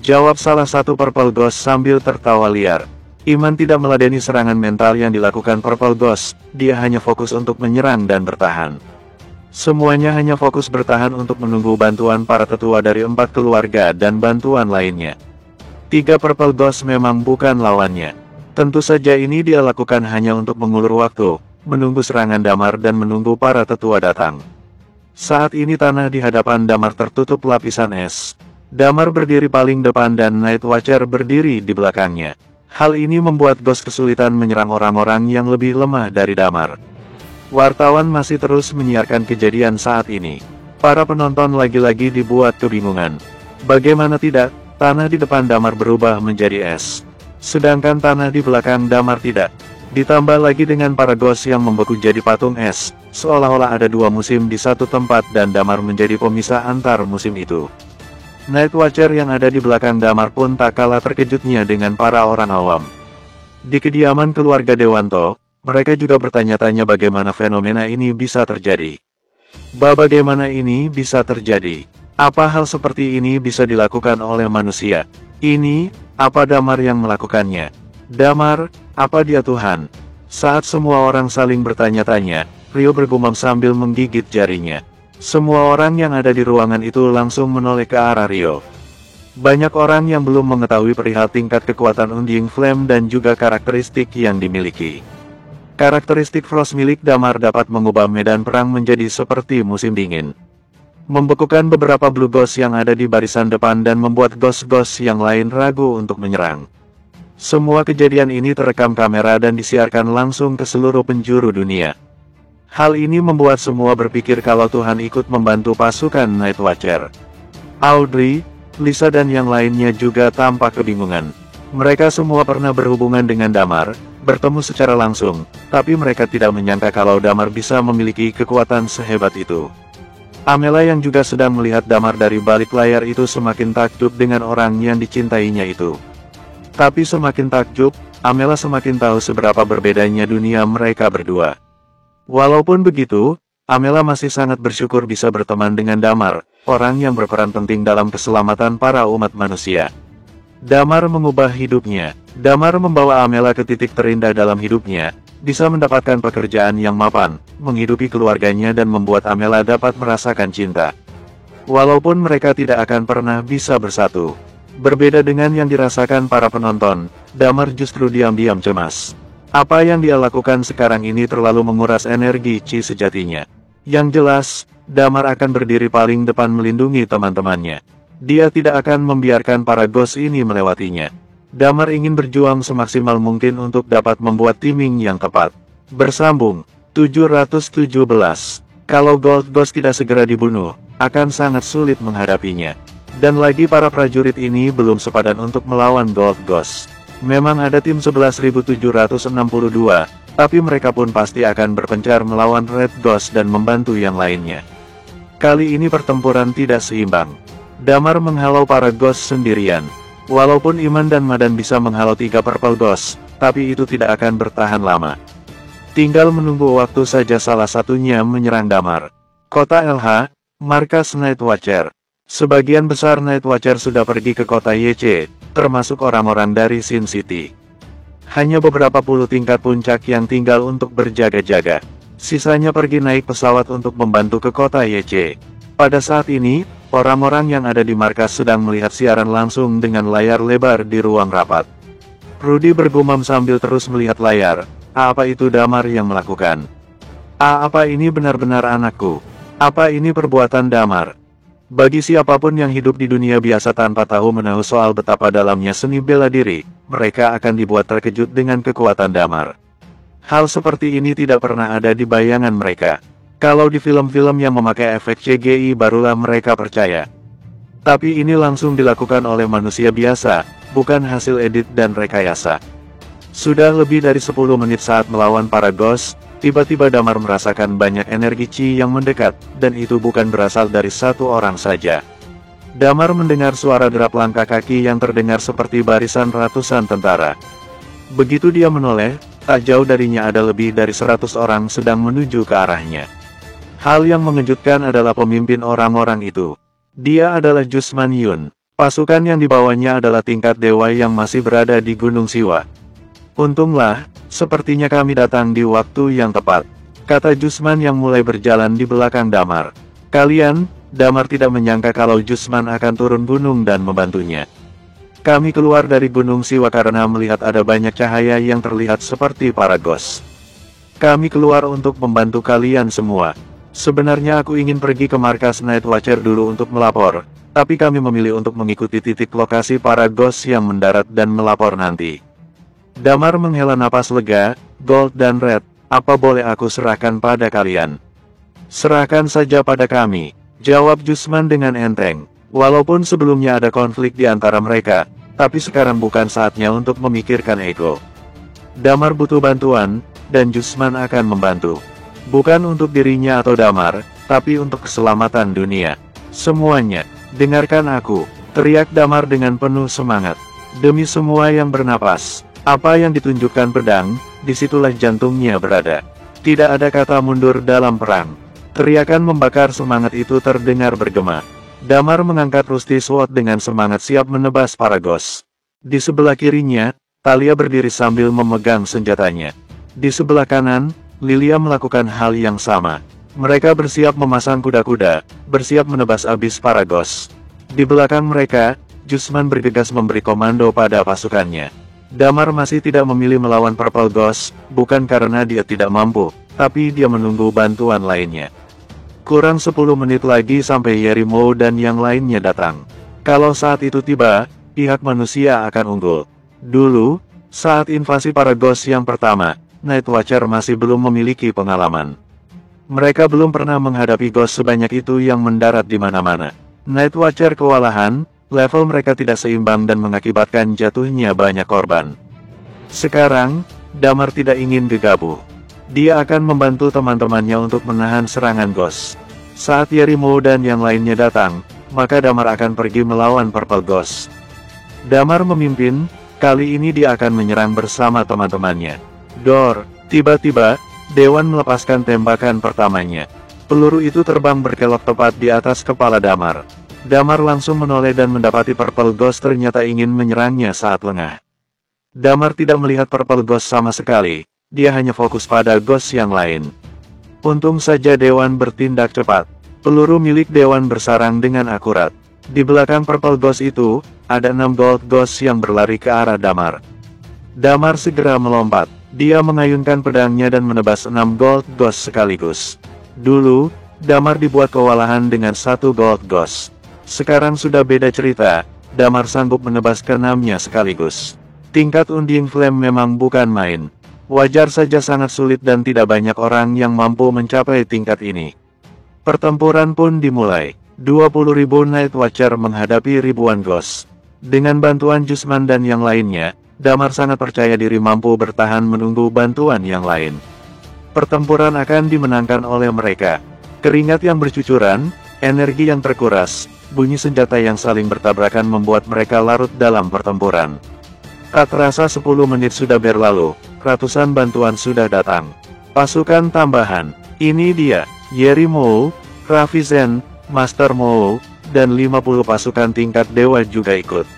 Jawab salah satu Purple Ghost sambil tertawa liar. Iman tidak meladeni serangan mental yang dilakukan Purple Ghost, dia hanya fokus untuk menyerang dan bertahan. Semuanya hanya fokus bertahan untuk menunggu bantuan para tetua dari 4 keluarga dan bantuan lainnya. 3 Purple Ghost memang bukan lawannya. Tentu saja ini dia lakukan hanya untuk mengulur waktu, menunggu serangan Damar dan menunggu para tetua datang. Saat ini tanah di hadapan Damar tertutup lapisan es. Damar berdiri paling depan dan Night Watcher berdiri di belakangnya. Hal ini membuat Ghost kesulitan menyerang orang-orang yang lebih lemah dari Damar. Wartawan masih terus menyiarkan kejadian saat ini. Para penonton lagi-lagi dibuat kebingungan. Bagaimana tidak, tanah di depan Damar berubah menjadi es. Sedangkan tanah di belakang Damar tidak. Ditambah lagi dengan para Ghost yang membeku jadi patung es, seolah-olah ada 2 musim di satu tempat dan Damar menjadi pemisah antar musim itu. Night Watcher yang ada di belakang Damar pun tak kalah terkejutnya dengan para orang awam. Di kediaman keluarga Dewanto, mereka juga bertanya-tanya bagaimana fenomena ini bisa terjadi. Bagaimana ini bisa terjadi? Apa hal seperti ini bisa dilakukan oleh manusia? Ini, apa Damar yang melakukannya? Damar, apa dia Tuhan? Saat semua orang saling bertanya-tanya, Rio bergumam sambil menggigit jarinya. Semua orang yang ada di ruangan itu langsung menoleh ke arah Rio. Banyak orang yang belum mengetahui perihal tingkat kekuatan Undying Flame dan juga karakteristik yang dimiliki. Karakteristik Frost milik Damar dapat mengubah medan perang menjadi seperti musim dingin. Membekukan beberapa Blue Ghost yang ada di barisan depan dan membuat Ghost-Ghost yang lain ragu untuk menyerang. Semua kejadian ini terekam kamera dan disiarkan langsung ke seluruh penjuru dunia. Hal ini membuat semua berpikir kalau Tuhan ikut membantu pasukan Night Watcher. Audrey, Lisa dan yang lainnya juga tampak kebingungan. Mereka semua pernah berhubungan dengan Damar, bertemu secara langsung, tapi mereka tidak menyangka kalau Damar bisa memiliki kekuatan sehebat itu. Amela yang juga sedang melihat Damar dari balik layar itu semakin takjub dengan orang yang dicintainya itu. Tapi semakin takjub, Amela semakin tahu seberapa berbedanya dunia mereka berdua. Walaupun begitu, Amela masih sangat bersyukur bisa berteman dengan Damar, orang yang berperan penting dalam keselamatan para umat manusia. Damar mengubah hidupnya. Damar membawa Amela ke titik terindah dalam hidupnya, bisa mendapatkan pekerjaan yang mapan, menghidupi keluarganya dan membuat Amela dapat merasakan cinta. Walaupun mereka tidak akan pernah bisa bersatu. Berbeda dengan yang dirasakan para penonton, Damar justru diam-diam cemas. Apa yang dia lakukan sekarang ini terlalu menguras energi chi sejatinya. Yang jelas, Damar akan berdiri paling depan melindungi teman-temannya. Dia tidak akan membiarkan para Ghost ini melewatinya. Damar ingin berjuang semaksimal mungkin untuk dapat membuat timing yang tepat. Bersambung, 717. Kalau Gold Ghost tidak segera dibunuh, akan sangat sulit menghadapinya. Dan lagi para prajurit ini belum sepadan untuk melawan Gold Ghost. Memang ada tim 11.762, tapi mereka pun pasti akan berpencar melawan Red Ghost dan membantu yang lainnya. Kali ini pertempuran tidak seimbang. Damar menghalau para Ghost sendirian. Walaupun Iman dan Madan bisa menghalau 3 Purple Ghost, tapi itu tidak akan bertahan lama. Tinggal menunggu waktu saja salah satunya menyerang Damar. Kota LH, markas Night Watcher. Sebagian besar Night Watcher sudah pergi ke kota YC, termasuk orang-orang dari Sin City. Hanya beberapa puluh tingkat puncak yang tinggal untuk berjaga-jaga. Sisanya pergi naik pesawat untuk membantu ke kota YC. Pada saat ini, orang-orang yang ada di markas sedang melihat siaran langsung dengan layar lebar di ruang rapat. Rudy bergumam sambil terus melihat layar. Apa itu Damar yang melakukan? Apa ini benar-benar anakku? Apa ini perbuatan Damar? Bagi siapapun yang hidup di dunia biasa tanpa tahu menahu soal betapa dalamnya seni bela diri, mereka akan dibuat terkejut dengan kekuatan Damar. Hal seperti ini tidak pernah ada di bayangan mereka. Kalau di film-film yang memakai efek CGI barulah mereka percaya. Tapi ini langsung dilakukan oleh manusia biasa, bukan hasil edit dan rekayasa. Sudah lebih dari 10 menit saat melawan para Ghost, tiba-tiba Damar merasakan banyak energi Chi yang mendekat, dan itu bukan berasal dari satu orang saja. Damar mendengar suara derap langkah kaki yang terdengar seperti barisan ratusan tentara. Begitu dia menoleh, tak jauh darinya ada lebih dari 100 orang sedang menuju ke arahnya. Hal yang mengejutkan adalah pemimpin orang-orang itu. Dia adalah Jusman Yun. Pasukan yang dibawanya adalah tingkat dewa yang masih berada di Gunung Siwa. Untunglah, sepertinya kami datang di waktu yang tepat, kata Jusman yang mulai berjalan di belakang Damar. Damar tidak menyangka kalau Jusman akan turun gunung dan membantunya. Kami keluar dari Gunung Siwa karena melihat ada banyak cahaya yang terlihat seperti para Ghost. Kami keluar untuk membantu kalian semua. Sebenarnya aku ingin pergi ke markas Night Watcher dulu untuk melapor, tapi kami memilih untuk mengikuti titik lokasi para Ghost yang mendarat dan melapor nanti. Damar menghela napas lega. Gold dan Red, apa boleh aku serahkan pada kalian? Serahkan saja pada kami, jawab Jusman dengan enteng. Walaupun sebelumnya ada konflik di antara mereka, tapi sekarang bukan saatnya untuk memikirkan ego. Damar butuh bantuan, dan Jusman akan membantu. Bukan untuk dirinya atau Damar, tapi untuk keselamatan dunia. Semuanya, dengarkan aku, teriak Damar dengan penuh semangat. Demi semua yang bernapas. Apa yang ditunjukkan pedang, disitulah jantungnya berada. Tidak ada kata mundur dalam perang. Teriakan membakar semangat itu terdengar bergema. Damar mengangkat Rusty Sword dengan semangat siap menebas para Ghost. Di sebelah kirinya, Talia berdiri sambil memegang senjatanya. Di sebelah kanan, Lilia melakukan hal yang sama. Mereka bersiap memasang kuda-kuda, bersiap menebas abis para Ghost. Di belakang mereka, Jusman bergegas memberi komando pada pasukannya. Damar masih tidak memilih melawan Purple Ghost, bukan karena dia tidak mampu, tapi dia menunggu bantuan lainnya. Kurang 10 menit lagi sampai Yerimo dan yang lainnya datang. Kalau saat itu tiba, pihak manusia akan unggul. Dulu, saat invasi para Ghost yang pertama, Night Watcher masih belum memiliki pengalaman. Mereka belum pernah menghadapi Ghost sebanyak itu yang mendarat di mana-mana. Night Watcher kewalahan. Level mereka tidak seimbang dan mengakibatkan jatuhnya banyak korban. Sekarang, Damar tidak ingin gegabah. Dia akan membantu teman-temannya untuk menahan serangan Ghost. Saat Yerimo dan yang lainnya datang, maka Damar akan pergi melawan Purple Ghost. Damar memimpin, kali ini dia akan menyerang bersama teman-temannya. Tiba-tiba, Dewan melepaskan tembakan pertamanya. Peluru itu terbang berkelok tepat di atas kepala Damar. Damar langsung menoleh dan mendapati Purple Ghost ternyata ingin menyerangnya saat lengah. Damar tidak melihat Purple Ghost sama sekali, dia hanya fokus pada Ghost yang lain. Untung saja Dewan bertindak cepat. Peluru milik Dewan bersarang dengan akurat. Di belakang Purple Ghost itu, ada 6 Gold Ghost yang berlari ke arah Damar. Damar segera melompat, dia mengayunkan pedangnya dan menebas 6 Gold Ghost sekaligus. Dulu, Damar dibuat kewalahan dengan 1 Gold Ghost. Sekarang sudah beda cerita, Damar sanggup menebas ke-6-nya sekaligus. Tingkat Unding Flame memang bukan main. Wajar saja sangat sulit dan tidak banyak orang yang mampu mencapai tingkat ini. Pertempuran pun dimulai. 20.000 Night Watcher menghadapi ribuan Ghost. Dengan bantuan Jusman dan yang lainnya, Damar sangat percaya diri mampu bertahan menunggu bantuan yang lain. Pertempuran akan dimenangkan oleh mereka. Keringat yang bercucuran, energi yang terkuras, bunyi senjata yang saling bertabrakan membuat mereka larut dalam pertempuran. Tak terasa 10 menit sudah berlalu, ratusan bantuan sudah datang. Pasukan tambahan, ini dia, Yerimo, Raffi Zen, Master Mou, dan 50 pasukan tingkat dewa juga ikut.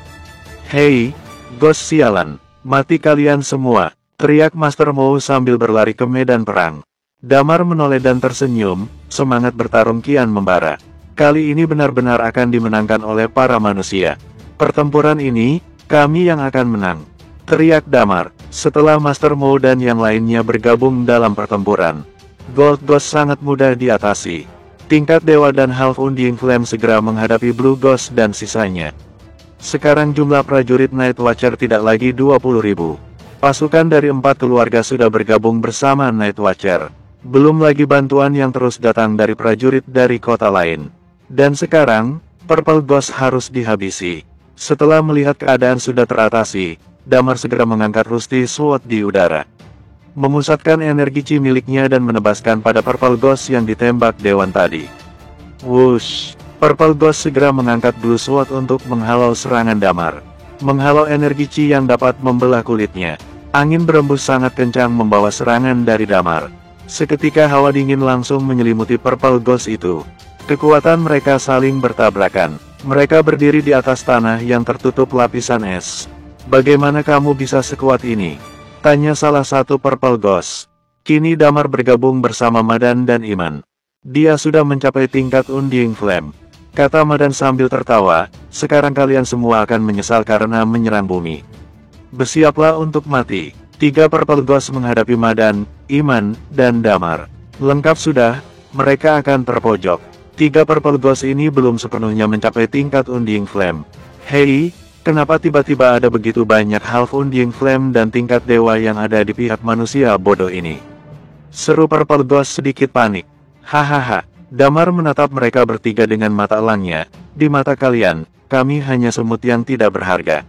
"Hei, Ghost sialan, mati kalian semua!" teriak Master Mou sambil berlari ke medan perang. Damar menoleh dan tersenyum, semangat bertarung kian membara. Kali ini benar-benar akan dimenangkan oleh para manusia. "Pertempuran ini, kami yang akan menang," teriak Damar, setelah Master Mou dan yang lainnya bergabung dalam pertempuran. Gold Ghost sangat mudah diatasi. Tingkat dewa dan Half Undying Flame segera menghadapi Blue Ghost dan sisanya. Sekarang jumlah prajurit Night Watcher tidak lagi 20.000. Pasukan dari 4 keluarga sudah bergabung bersama Night Watcher. Belum lagi bantuan yang terus datang dari prajurit dari kota lain. Dan sekarang, Purple Ghost harus dihabisi. Setelah melihat keadaan sudah teratasi, Damar segera mengangkat Rusty Sword di udara. Memusatkan energi chi miliknya dan menebaskan pada Purple Ghost yang ditembak dewan tadi. Wush! Purple Ghost segera mengangkat Blue Sword untuk menghalau serangan Damar. Menghalau energi chi yang dapat membelah kulitnya. Angin berembus sangat kencang membawa serangan dari Damar. Seketika hawa dingin langsung menyelimuti Purple Ghost itu. Kekuatan mereka saling bertabrakan. Mereka berdiri di atas tanah yang tertutup lapisan es. "Bagaimana kamu bisa sekuat ini?" tanya salah satu Purple Ghost. Kini Damar bergabung bersama Madan dan Iman. "Dia sudah mencapai tingkat Undying Flame," kata Madan sambil tertawa. "Sekarang kalian semua akan menyesal karena menyerang bumi. Bersiaplah untuk mati." 3 Purple Ghost menghadapi Madan, Iman, dan Damar. Lengkap sudah, mereka akan terpojok. 3 Purple Ghost ini belum sepenuhnya mencapai tingkat Undying Flame. "Hei, kenapa tiba-tiba ada begitu banyak Half Undying Flame dan tingkat dewa yang ada di pihak manusia bodoh ini?" seru Purple Ghost sedikit panik. "Hahaha." Damar menatap mereka bertiga dengan mata elangnya. "Di mata kalian, kami hanya semut yang tidak berharga.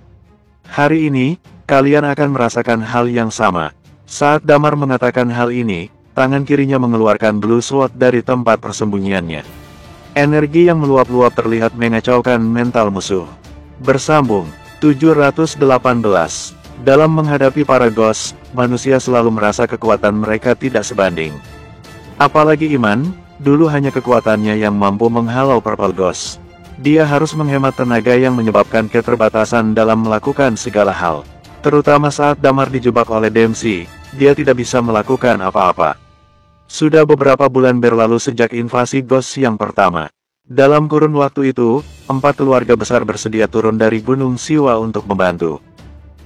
Hari ini, kalian akan merasakan hal yang sama." Saat Damar mengatakan hal ini, tangan kirinya mengeluarkan Blue Sword dari tempat persembunyiannya. Energi yang meluap-luap terlihat mengacaukan mental musuh. Bersambung, 718. Dalam menghadapi para Ghost, manusia selalu merasa kekuatan mereka tidak sebanding. Apalagi Iman, dulu hanya kekuatannya yang mampu menghalau Purple Ghost. Dia harus menghemat tenaga yang menyebabkan keterbatasan dalam melakukan segala hal. Terutama saat Damar dijebak oleh Dempsey, dia tidak bisa melakukan apa-apa. Sudah beberapa bulan berlalu sejak invasi Ghost yang pertama. Dalam kurun waktu itu, 4 keluarga besar bersedia turun dari Gunung Siwa untuk membantu.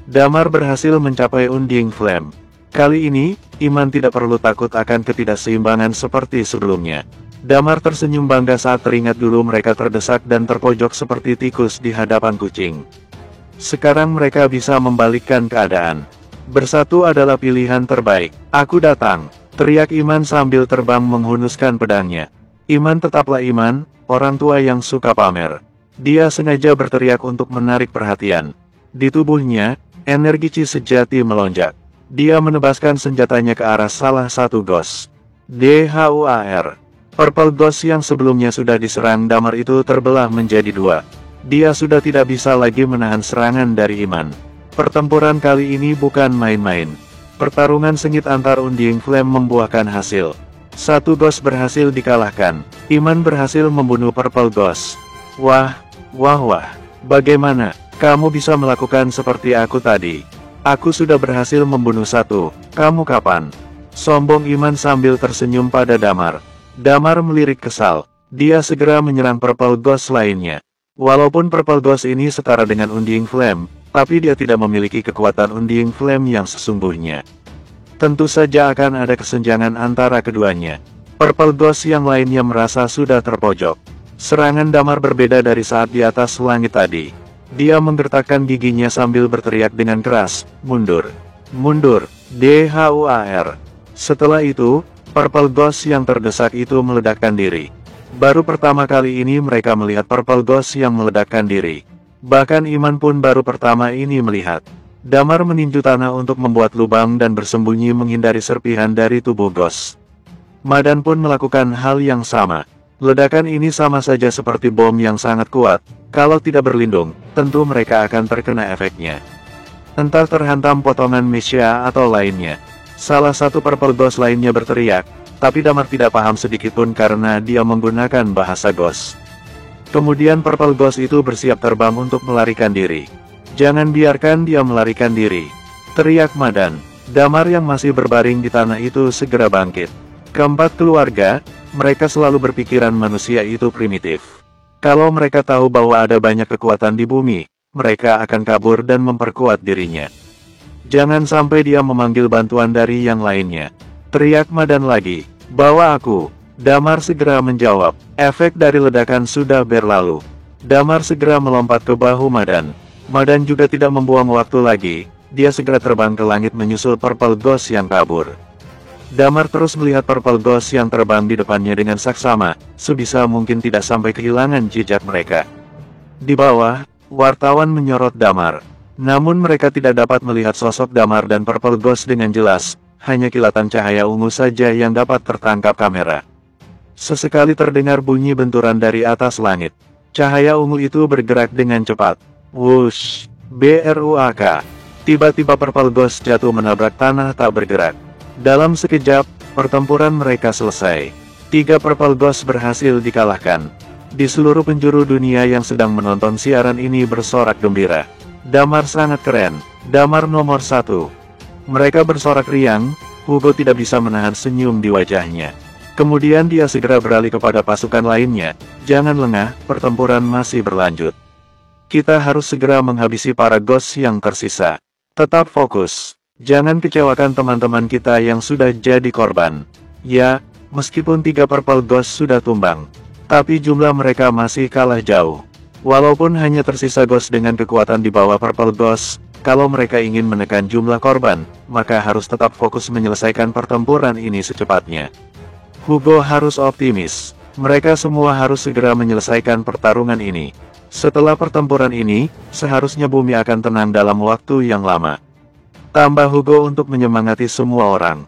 Damar berhasil mencapai Undying Flame. Kali ini, Iman tidak perlu takut akan ketidakseimbangan seperti sebelumnya. Damar tersenyum bangga saat teringat dulu mereka terdesak dan terpojok seperti tikus di hadapan kucing. Sekarang mereka bisa membalikkan keadaan. Bersatu adalah pilihan terbaik. "Aku datang!" teriak Iman sambil terbang menghunuskan pedangnya. Iman tetaplah Iman, orang tua yang suka pamer. Dia sengaja berteriak untuk menarik perhatian. Di tubuhnya, energi chi sejati melonjak. Dia menebaskan senjatanya ke arah salah satu Ghost. DHUAR. Purple Ghost yang sebelumnya sudah diserang Damar itu terbelah menjadi 2. Dia sudah tidak bisa lagi menahan serangan dari Iman. Pertempuran kali ini bukan main-main. Pertarungan sengit antar Undying Flame membuahkan hasil. 1 Ghost berhasil dikalahkan. Iman berhasil membunuh Purple Ghost. Wah, bagaimana kamu bisa melakukan seperti aku tadi? Aku sudah berhasil membunuh 1, kamu kapan? Sombong Iman sambil tersenyum pada Damar. Damar melirik kesal. Dia segera menyerang Purple Ghost lainnya. Walaupun Purple Ghost ini setara dengan Undying Flame, tapi dia tidak memiliki kekuatan Undying Flame yang sesungguhnya. Tentu saja akan ada kesenjangan antara keduanya. Purple Ghost yang lainnya merasa sudah terpojok. Serangan Damar berbeda dari saat di atas langit tadi. Dia menggertakkan giginya sambil berteriak dengan keras, "Mundur! Mundur! DHUAR!" Setelah itu, Purple Ghost yang terdesak itu meledakkan diri. Baru pertama kali ini mereka melihat Purple Ghost yang meledakkan diri. Bahkan Iman pun baru pertama ini melihat. Damar meninju tanah untuk membuat lubang dan bersembunyi menghindari serpihan dari tubuh Ghost. Madan pun melakukan hal yang sama. Ledakan ini sama saja seperti bom yang sangat kuat. Kalau tidak berlindung, tentu mereka akan terkena efeknya. Entah terhantam potongan Misha atau lainnya. Salah satu Purple Ghost lainnya berteriak, tapi Damar tidak paham sedikitpun karena dia menggunakan bahasa Ghost. Kemudian Purple Ghost itu bersiap terbang untuk melarikan diri. "Jangan biarkan dia melarikan diri!" teriak Madan. Damar yang masih berbaring di tanah itu segera bangkit. Keempat keluarga, mereka selalu berpikiran manusia itu primitif. Kalau mereka tahu bahwa ada banyak kekuatan di bumi, mereka akan kabur dan memperkuat dirinya. "Jangan sampai dia memanggil bantuan dari yang lainnya," teriak Madan lagi. "Bawa aku!" Damar segera menjawab. Efek dari ledakan sudah berlalu. Damar segera melompat ke bahu Madan. Madan juga tidak membuang waktu lagi, dia segera terbang ke langit menyusul Purple Ghost yang kabur. Damar terus melihat Purple Ghost yang terbang di depannya dengan saksama, sebisa mungkin tidak sampai kehilangan jejak mereka. Di bawah, wartawan menyorot Damar. Namun mereka tidak dapat melihat sosok Damar dan Purple Ghost dengan jelas, hanya kilatan cahaya ungu saja yang dapat tertangkap kamera. Sesekali terdengar bunyi benturan dari atas langit. Cahaya ungu itu bergerak dengan cepat. Wush! Bruk! Tiba-tiba Purple Ghost jatuh menabrak tanah tak bergerak. Dalam sekejap, pertempuran mereka selesai. 3 Purple Ghost berhasil dikalahkan. Di seluruh penjuru dunia yang sedang menonton siaran ini bersorak gembira. Damar sangat keren. Damar nomor 1. Mereka bersorak riang, Hugo tidak bisa menahan senyum di wajahnya. Kemudian dia segera beralih kepada pasukan lainnya. "Jangan lengah, pertempuran masih berlanjut. Kita harus segera menghabisi para ghost yang tersisa. Tetap fokus. Jangan kecewakan teman-teman kita yang sudah jadi korban." Ya, meskipun 3 Purple Ghost sudah tumbang, tapi jumlah mereka masih kalah jauh. Walaupun hanya tersisa ghost dengan kekuatan di bawah Purple Ghost, kalau mereka ingin menekan jumlah korban, maka harus tetap fokus menyelesaikan pertempuran ini secepatnya. Hugo harus optimis. Mereka semua harus segera menyelesaikan pertarungan ini. Setelah pertempuran ini, seharusnya bumi akan tenang dalam waktu yang lama. Tambah Hugo untuk menyemangati semua orang.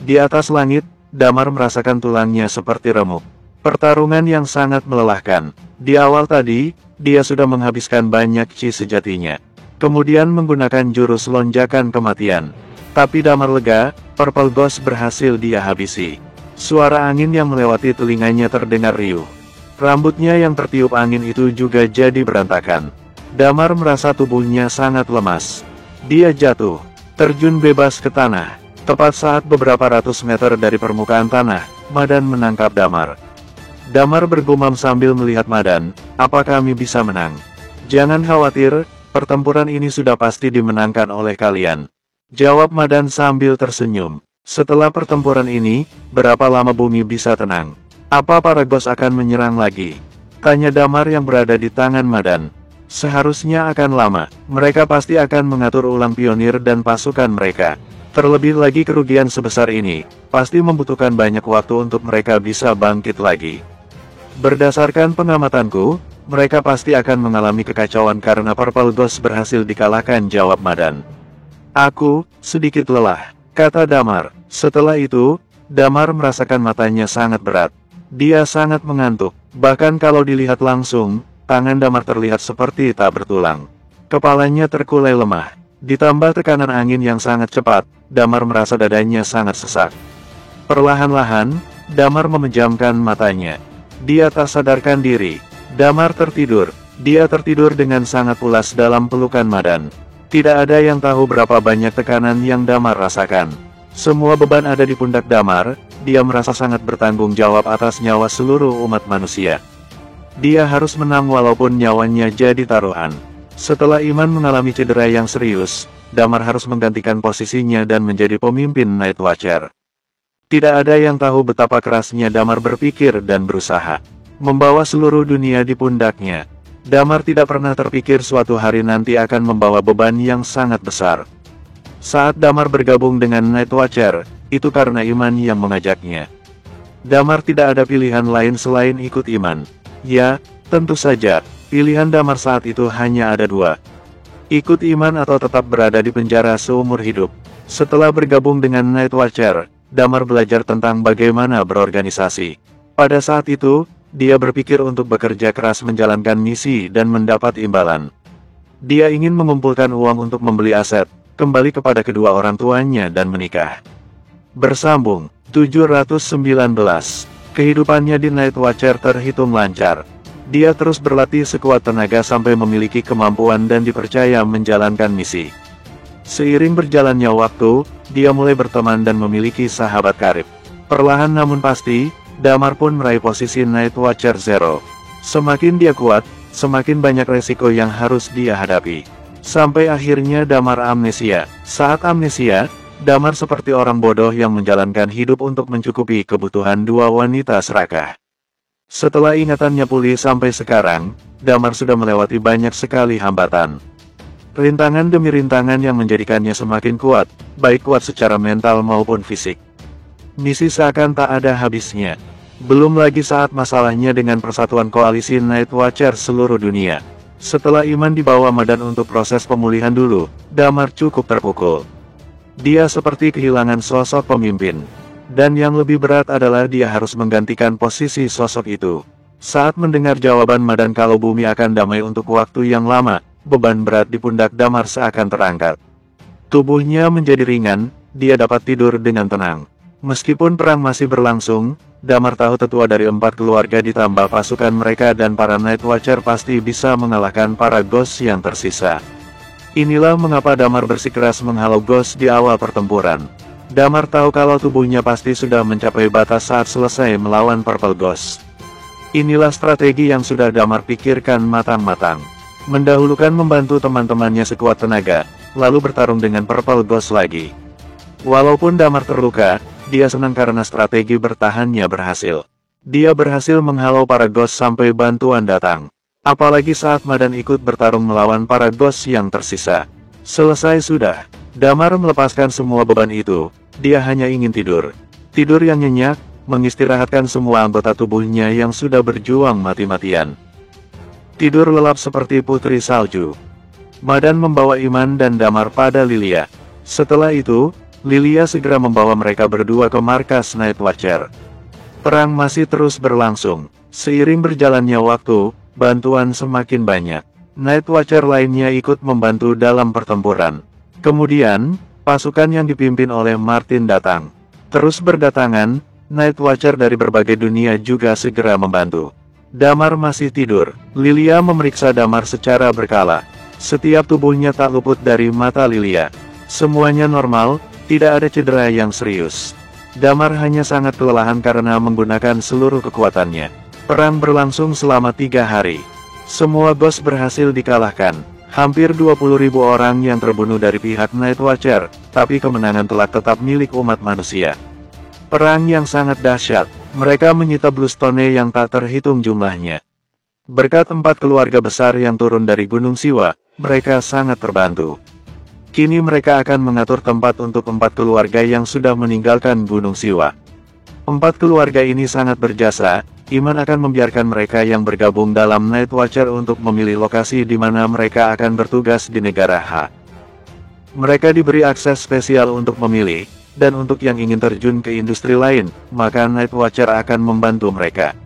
Di atas langit, Damar merasakan tulangnya seperti remuk. Pertarungan yang sangat melelahkan. Di awal tadi, dia sudah menghabiskan banyak chi sejatinya. Kemudian menggunakan jurus lonjakan kematian. Tapi Damar lega, Purple Ghost berhasil dia habisi. Suara angin yang melewati telinganya terdengar riuh. Rambutnya yang tertiup angin itu juga jadi berantakan. Damar merasa tubuhnya sangat lemas. Dia jatuh, terjun bebas ke tanah. Tepat saat beberapa ratus meter dari permukaan tanah, Madan menangkap Damar. Damar bergumam sambil melihat Madan, "Apa kami bisa menang?" "Jangan khawatir, pertempuran ini sudah pasti dimenangkan oleh kalian," jawab Madan sambil tersenyum. "Setelah pertempuran ini, berapa lama bumi bisa tenang? Apa para ghost akan menyerang lagi?" tanya Damar yang berada di tangan Madan. "Seharusnya akan lama. Mereka pasti akan mengatur ulang pionir dan pasukan mereka. Terlebih lagi kerugian sebesar ini, pasti membutuhkan banyak waktu untuk mereka bisa bangkit lagi. Berdasarkan pengamatanku, mereka pasti akan mengalami kekacauan karena Purple Ghost berhasil dikalahkan," jawab Madan. "Aku sedikit lelah," kata Damar. Setelah itu, Damar merasakan matanya sangat berat. Dia sangat mengantuk. Bahkan kalau dilihat langsung, tangan Damar terlihat seperti tak bertulang. Kepalanya terkulai lemah. Ditambah tekanan angin yang sangat cepat, Damar merasa dadanya sangat sesak. Perlahan-lahan, Damar memejamkan matanya. Dia tak sadarkan diri. Damar tertidur. Dia tertidur dengan sangat pulas dalam pelukan Madan. Tidak ada yang tahu berapa banyak tekanan yang Damar rasakan. Semua beban ada di pundak Damar, dia merasa sangat bertanggung jawab atas nyawa seluruh umat manusia. Dia harus menang walaupun nyawanya jadi taruhan. Setelah Iman mengalami cedera yang serius, Damar harus menggantikan posisinya dan menjadi pemimpin Night Watcher. Tidak ada yang tahu betapa kerasnya Damar berpikir dan berusaha. Membawa seluruh dunia di pundaknya. Damar tidak pernah terpikir suatu hari nanti akan membawa beban yang sangat besar. Saat Damar bergabung dengan Night Watcher, itu karena Iman yang mengajaknya. Damar tidak ada pilihan lain selain ikut Iman. Ya, tentu saja, pilihan Damar saat itu hanya ada 2. Ikut Iman atau tetap berada di penjara seumur hidup. Setelah bergabung dengan Night Watcher, Damar belajar tentang bagaimana berorganisasi. Pada saat itu, dia berpikir untuk bekerja keras menjalankan misi dan mendapat imbalan. Dia ingin mengumpulkan uang untuk membeli aset, kembali kepada kedua orang tuanya dan menikah. Bersambung. 719. Kehidupannya di Night Watcher terhitung lancar. Dia terus berlatih sekuat tenaga sampai memiliki kemampuan dan dipercaya menjalankan misi. Seiring berjalannya waktu, dia mulai berteman dan memiliki sahabat karib. Perlahan namun pasti, Damar pun meraih posisi Night Watcher Zero. Semakin dia kuat, semakin banyak resiko yang harus dia hadapi. Sampai akhirnya Damar amnesia. Saat amnesia, Damar seperti orang bodoh yang menjalankan hidup untuk mencukupi kebutuhan dua wanita serakah. Setelah ingatannya pulih sampai sekarang, Damar sudah melewati banyak sekali hambatan. Rintangan demi rintangan yang menjadikannya semakin kuat, baik kuat secara mental maupun fisik. Misi seakan tak ada habisnya. Belum lagi saat masalahnya dengan persatuan koalisi Night Watcher seluruh dunia. Setelah Iman dibawa Madan untuk proses pemulihan dulu, Damar cukup terpukul. Dia seperti kehilangan sosok pemimpin. Dan yang lebih berat adalah dia harus menggantikan posisi sosok itu. Saat mendengar jawaban Madan kalau bumi akan damai untuk waktu yang lama, beban berat di pundak Damar seakan terangkat. Tubuhnya menjadi ringan, dia dapat tidur dengan tenang. Meskipun perang masih berlangsung, Damar tahu tetua dari 4 keluarga ditambah pasukan mereka dan para Night Watcher pasti bisa mengalahkan para Ghost yang tersisa. Inilah mengapa Damar bersikeras menghalau Ghost di awal pertempuran. Damar tahu kalau tubuhnya pasti sudah mencapai batas saat selesai melawan Purple Ghost. Inilah strategi yang sudah Damar pikirkan matang-matang. Mendahulukan membantu teman-temannya sekuat tenaga, lalu bertarung dengan Purple Ghost lagi. Walaupun Damar terluka, dia senang karena strategi bertahannya berhasil. Dia berhasil menghalau para Ghost sampai bantuan datang. Apalagi saat Madan ikut bertarung melawan para Ghost yang tersisa. Selesai sudah. Damar melepaskan semua beban itu. Dia hanya ingin tidur. Tidur yang nyenyak, mengistirahatkan semua anggota tubuhnya yang sudah berjuang mati-matian. Tidur lelap seperti putri salju. Madan membawa Iman dan Damar pada Lilia. Setelah itu, Lilia segera membawa mereka berdua ke markas Night Watcher. Perang masih terus berlangsung. Seiring berjalannya waktu, bantuan semakin banyak. Night Watcher lainnya ikut membantu dalam pertempuran. Kemudian, pasukan yang dipimpin oleh Martin datang. Terus berdatangan, Night Watcher dari berbagai dunia juga segera membantu. Damar masih tidur. Lilia memeriksa Damar secara berkala. Setiap tubuhnya tak luput dari mata Lilia. Semuanya normal, tidak ada cedera yang serius. Damar hanya sangat kelelahan karena menggunakan seluruh kekuatannya. Perang berlangsung selama 3 hari. Semua Ghost berhasil dikalahkan. Hampir 20.000 orang yang terbunuh dari pihak Night Watcher, tapi kemenangan telak tetap milik umat manusia. Perang yang sangat dahsyat. Mereka menyita Bluestone yang tak terhitung jumlahnya. Berkat 4 keluarga besar yang turun dari Gunung Siwa, mereka sangat terbantu. Kini mereka akan mengatur tempat untuk 4 keluarga yang sudah meninggalkan Gunung Siwa. 4 keluarga ini sangat berjasa. Iman akan membiarkan mereka yang bergabung dalam Night Watcher untuk memilih lokasi di mana mereka akan bertugas di negara H. Mereka diberi akses spesial untuk memilih, dan untuk yang ingin terjun ke industri lain, maka Night Watcher akan membantu mereka.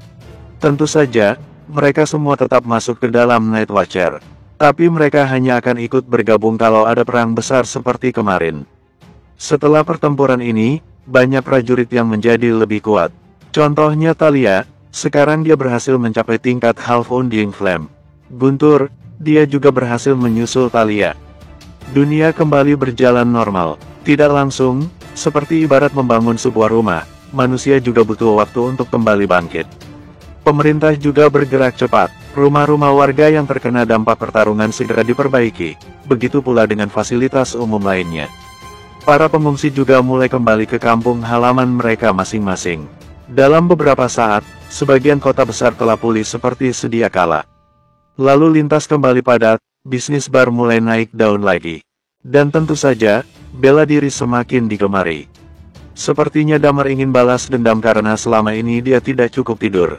Tentu saja, mereka semua tetap masuk ke dalam Night Watcher. Tapi mereka hanya akan ikut bergabung kalau ada perang besar seperti kemarin. Setelah pertempuran ini, banyak prajurit yang menjadi lebih kuat. Contohnya Talia. Sekarang dia berhasil mencapai tingkat Half Undying Flame. Guntur, dia juga berhasil menyusul Talia. Dunia kembali berjalan normal. Tidak langsung, seperti ibarat membangun sebuah rumah, manusia juga butuh waktu untuk kembali bangkit. Pemerintah juga bergerak cepat. Rumah-rumah warga yang terkena dampak pertarungan segera diperbaiki. Begitu pula dengan fasilitas umum lainnya. Para pengungsi juga mulai kembali ke kampung halaman mereka masing-masing. Dalam beberapa saat, sebagian kota besar telah pulih seperti sedia kala. Lalu lintas kembali padat, bisnis bar mulai naik daun lagi. Dan tentu saja, bela diri semakin digemari. Sepertinya Damar ingin balas dendam karena selama ini dia tidak cukup tidur.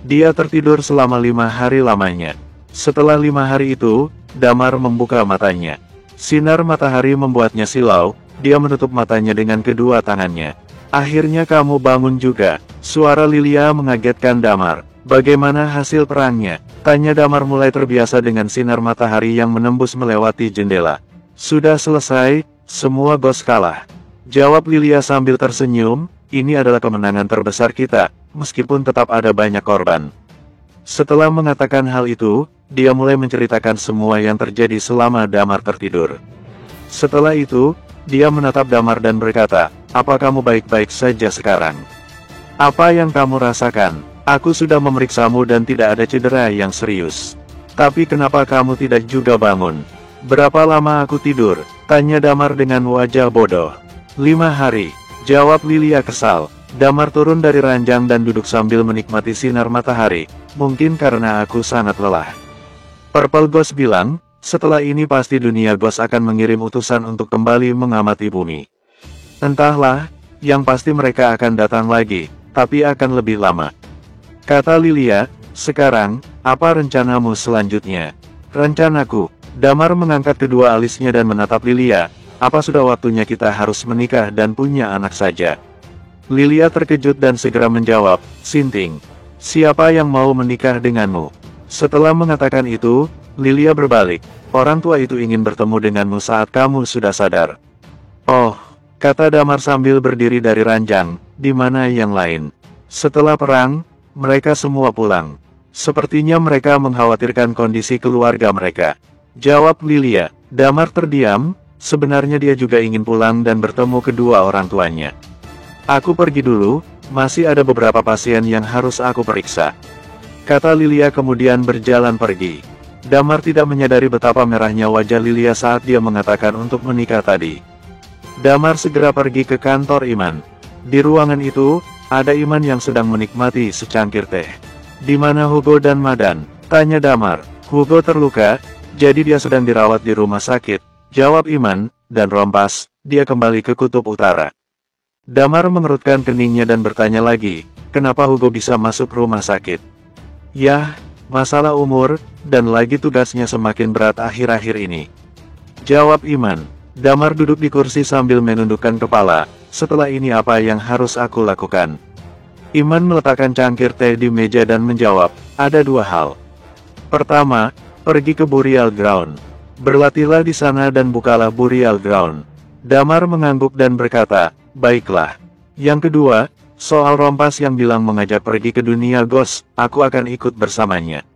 Dia tertidur selama 5 hari lamanya. Setelah 5 hari itu, Damar membuka matanya. Sinar matahari membuatnya silau, dia menutup matanya dengan kedua tangannya. Akhirnya kamu bangun juga. Suara Lilia mengagetkan Damar. Bagaimana hasil perangnya? Tanya Damar mulai terbiasa dengan sinar matahari yang menembus melewati jendela. Sudah selesai, semua Ghost kalah. Jawab Lilia sambil tersenyum, ini adalah kemenangan terbesar kita, meskipun tetap ada banyak korban. Setelah mengatakan hal itu, dia mulai menceritakan semua yang terjadi selama Damar tertidur. Setelah itu, dia menatap Damar dan berkata, "Apa kamu baik-baik saja sekarang? Apa yang kamu rasakan? Aku sudah memeriksamu dan tidak ada cedera yang serius. Tapi kenapa kamu tidak juga bangun?" "Berapa lama aku tidur?" tanya Damar dengan wajah bodoh. 5 hari, jawab Lilia kesal. Damar turun dari ranjang dan duduk sambil menikmati sinar matahari. "Mungkin karena aku sangat lelah." Purple Ghost bilang, "Setelah ini pasti dunia Ghost akan mengirim utusan untuk kembali mengamati bumi. Entahlah, yang pasti mereka akan datang lagi, tapi akan lebih lama." Kata Lilia, "Sekarang, apa rencanamu selanjutnya?" "Rencanaku." Damar mengangkat kedua alisnya dan menatap Lilia. "Apa sudah waktunya kita harus menikah dan punya anak saja?" Lilia terkejut dan segera menjawab, "Sinting, siapa yang mau menikah denganmu?" Setelah mengatakan itu, Lilia berbalik, "Orang tua itu ingin bertemu denganmu saat kamu sudah sadar." "Oh," kata Damar sambil berdiri dari ranjang, "di mana yang lain?" "Setelah perang, mereka semua pulang. Sepertinya mereka mengkhawatirkan kondisi keluarga mereka," jawab Lilia. Damar terdiam, sebenarnya dia juga ingin pulang dan bertemu kedua orang tuanya. "Aku pergi dulu, masih ada beberapa pasien yang harus aku periksa," kata Lilia kemudian berjalan pergi. Damar tidak menyadari betapa merahnya wajah Lilia saat dia mengatakan untuk menikah tadi. Damar segera pergi ke kantor Iman. Di ruangan itu, ada Iman yang sedang menikmati secangkir teh. "Di mana Hugo dan Madan?" tanya Damar. "Hugo terluka, jadi dia sedang dirawat di rumah sakit," jawab Iman, "dan Rompas, dia kembali ke Kutub Utara." Damar mengerutkan keningnya dan bertanya lagi, "Kenapa Hugo bisa masuk rumah sakit?" "Yah, masalah umur, dan lagi tugasnya semakin berat akhir-akhir ini," jawab Iman. Damar duduk di kursi sambil menundukkan kepala. "Setelah ini apa yang harus aku lakukan?" Iman meletakkan cangkir teh di meja dan menjawab, "Ada 2 hal. Pertama, pergi ke Burial Ground. Berlatihlah di sana dan bukalah Burial Ground." Damar mengangguk dan berkata, "Baiklah." "Yang kedua, soal Rompas yang bilang mengajak pergi ke dunia Ghost, aku akan ikut bersamanya,"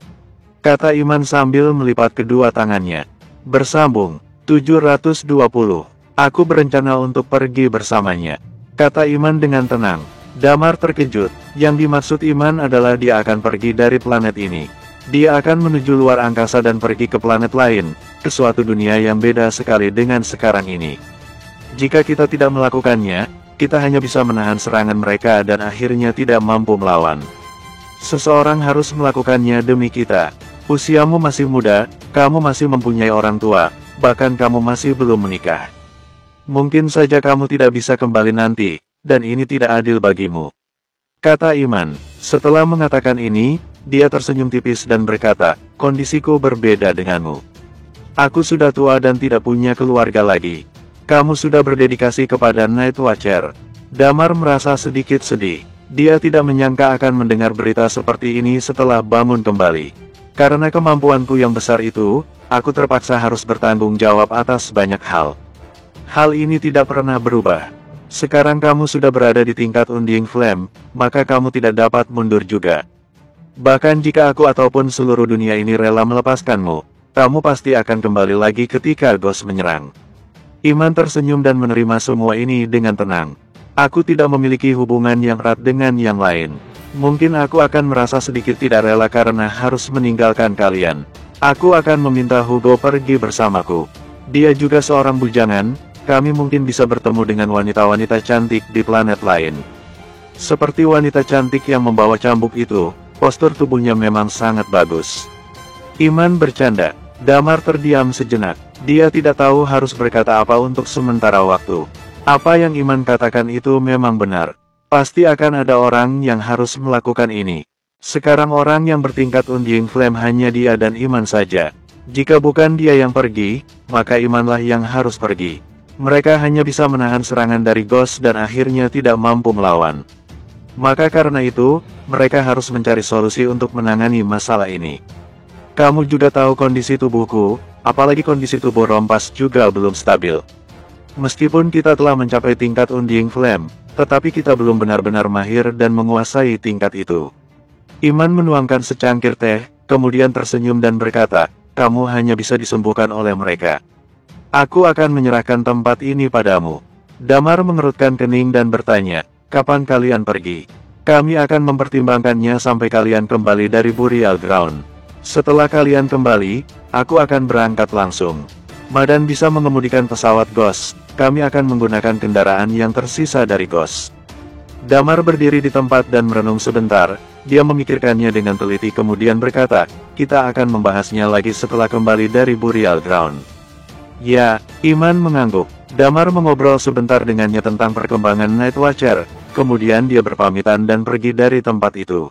kata Iman sambil melipat kedua tangannya. Bersambung, 720. "Aku berencana untuk pergi bersamanya," kata Iman dengan tenang. Damar terkejut, yang dimaksud Iman adalah dia akan pergi dari planet ini. Dia akan menuju luar angkasa dan pergi ke planet lain, ke suatu dunia yang beda sekali dengan sekarang ini. Jika kita tidak melakukannya, kita hanya bisa menahan serangan mereka dan akhirnya tidak mampu melawan. Seseorang harus melakukannya demi kita. Usiamu masih muda, kamu masih mempunyai orang tua, bahkan kamu masih belum menikah. Mungkin saja kamu tidak bisa kembali nanti, dan ini tidak adil bagimu," kata Iman. Setelah mengatakan ini, dia tersenyum tipis dan berkata, "Kondisiku berbeda denganmu. Aku sudah tua dan tidak punya keluarga lagi. Kamu sudah berdedikasi kepada Night Watcher." Damar merasa sedikit sedih. Dia tidak menyangka akan mendengar berita seperti ini setelah bangun kembali. "Karena kemampuanku yang besar itu, aku terpaksa harus bertanggung jawab atas banyak hal. Hal ini tidak pernah berubah. Sekarang kamu sudah berada di tingkat Undying Flame, maka kamu tidak dapat mundur juga. Bahkan jika aku ataupun seluruh dunia ini rela melepaskanmu, kamu pasti akan kembali lagi ketika Ghost menyerang." Iman tersenyum dan menerima semua ini dengan tenang. "Aku tidak memiliki hubungan yang erat dengan yang lain. Mungkin aku akan merasa sedikit tidak rela karena harus meninggalkan kalian. Aku akan meminta Hugo pergi bersamaku. Dia juga seorang bujangan, kami mungkin bisa bertemu dengan wanita-wanita cantik di planet lain." Seperti wanita cantik yang membawa cambuk itu, postur tubuhnya memang sangat bagus. Iman bercanda. Damar terdiam sejenak. Dia tidak tahu harus berkata apa untuk sementara waktu. Apa yang Iman katakan itu memang benar. Pasti akan ada orang yang harus melakukan ini. Sekarang orang yang bertingkat Undying Flame hanya dia dan Iman saja. Jika bukan dia yang pergi, maka Imanlah yang harus pergi. Mereka hanya bisa menahan serangan dari Ghost dan akhirnya tidak mampu melawan. Maka karena itu, mereka harus mencari solusi untuk menangani masalah ini. Kamu juga tahu kondisi tubuhku, apalagi kondisi tubuh Rompas juga belum stabil. Meskipun kita telah mencapai tingkat Undying Flame, tetapi kita belum benar-benar mahir dan menguasai tingkat itu. Iman menuangkan secangkir teh, kemudian tersenyum dan berkata, kamu hanya bisa disembuhkan oleh mereka. Aku akan menyerahkan tempat ini padamu. Damar mengerutkan kening dan bertanya, kapan kalian pergi? Kami akan mempertimbangkannya sampai kalian kembali dari Burial Ground. Setelah kalian kembali, aku akan berangkat langsung. Madan bisa mengemudikan pesawat Ghost, kami akan menggunakan kendaraan yang tersisa dari Ghost. Damar berdiri di tempat dan merenung sebentar, dia memikirkannya dengan teliti kemudian berkata, kita akan membahasnya lagi setelah kembali dari Burial Ground. Ya, Iman mengangguk. Damar mengobrol sebentar dengannya tentang perkembangan Night Watcher, kemudian dia berpamitan dan pergi dari tempat itu.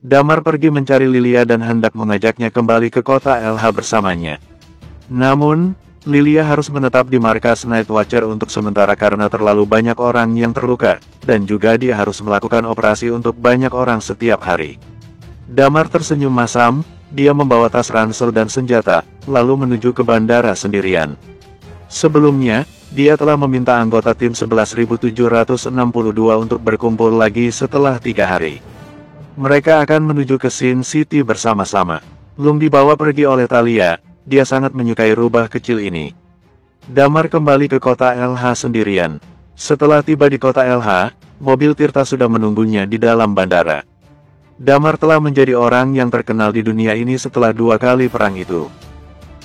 Damar pergi mencari Lilia dan hendak mengajaknya kembali ke kota LH bersamanya. Namun, Lilia harus menetap di markas Night Watcher untuk sementara karena terlalu banyak orang yang terluka, dan juga dia harus melakukan operasi untuk banyak orang setiap hari. Damar tersenyum masam, dia membawa tas ransel dan senjata, lalu menuju ke bandara sendirian. Sebelumnya, dia telah meminta anggota tim 11.762 untuk berkumpul lagi setelah 3 hari. Mereka akan menuju ke Sin City bersama-sama. Lung dibawa pergi oleh Talia, dia sangat menyukai rubah kecil ini. Damar kembali ke kota LH sendirian. Setelah tiba di kota LH, mobil Tirta sudah menunggunya di dalam bandara. Damar telah menjadi orang yang terkenal di dunia ini setelah 2 kali perang itu.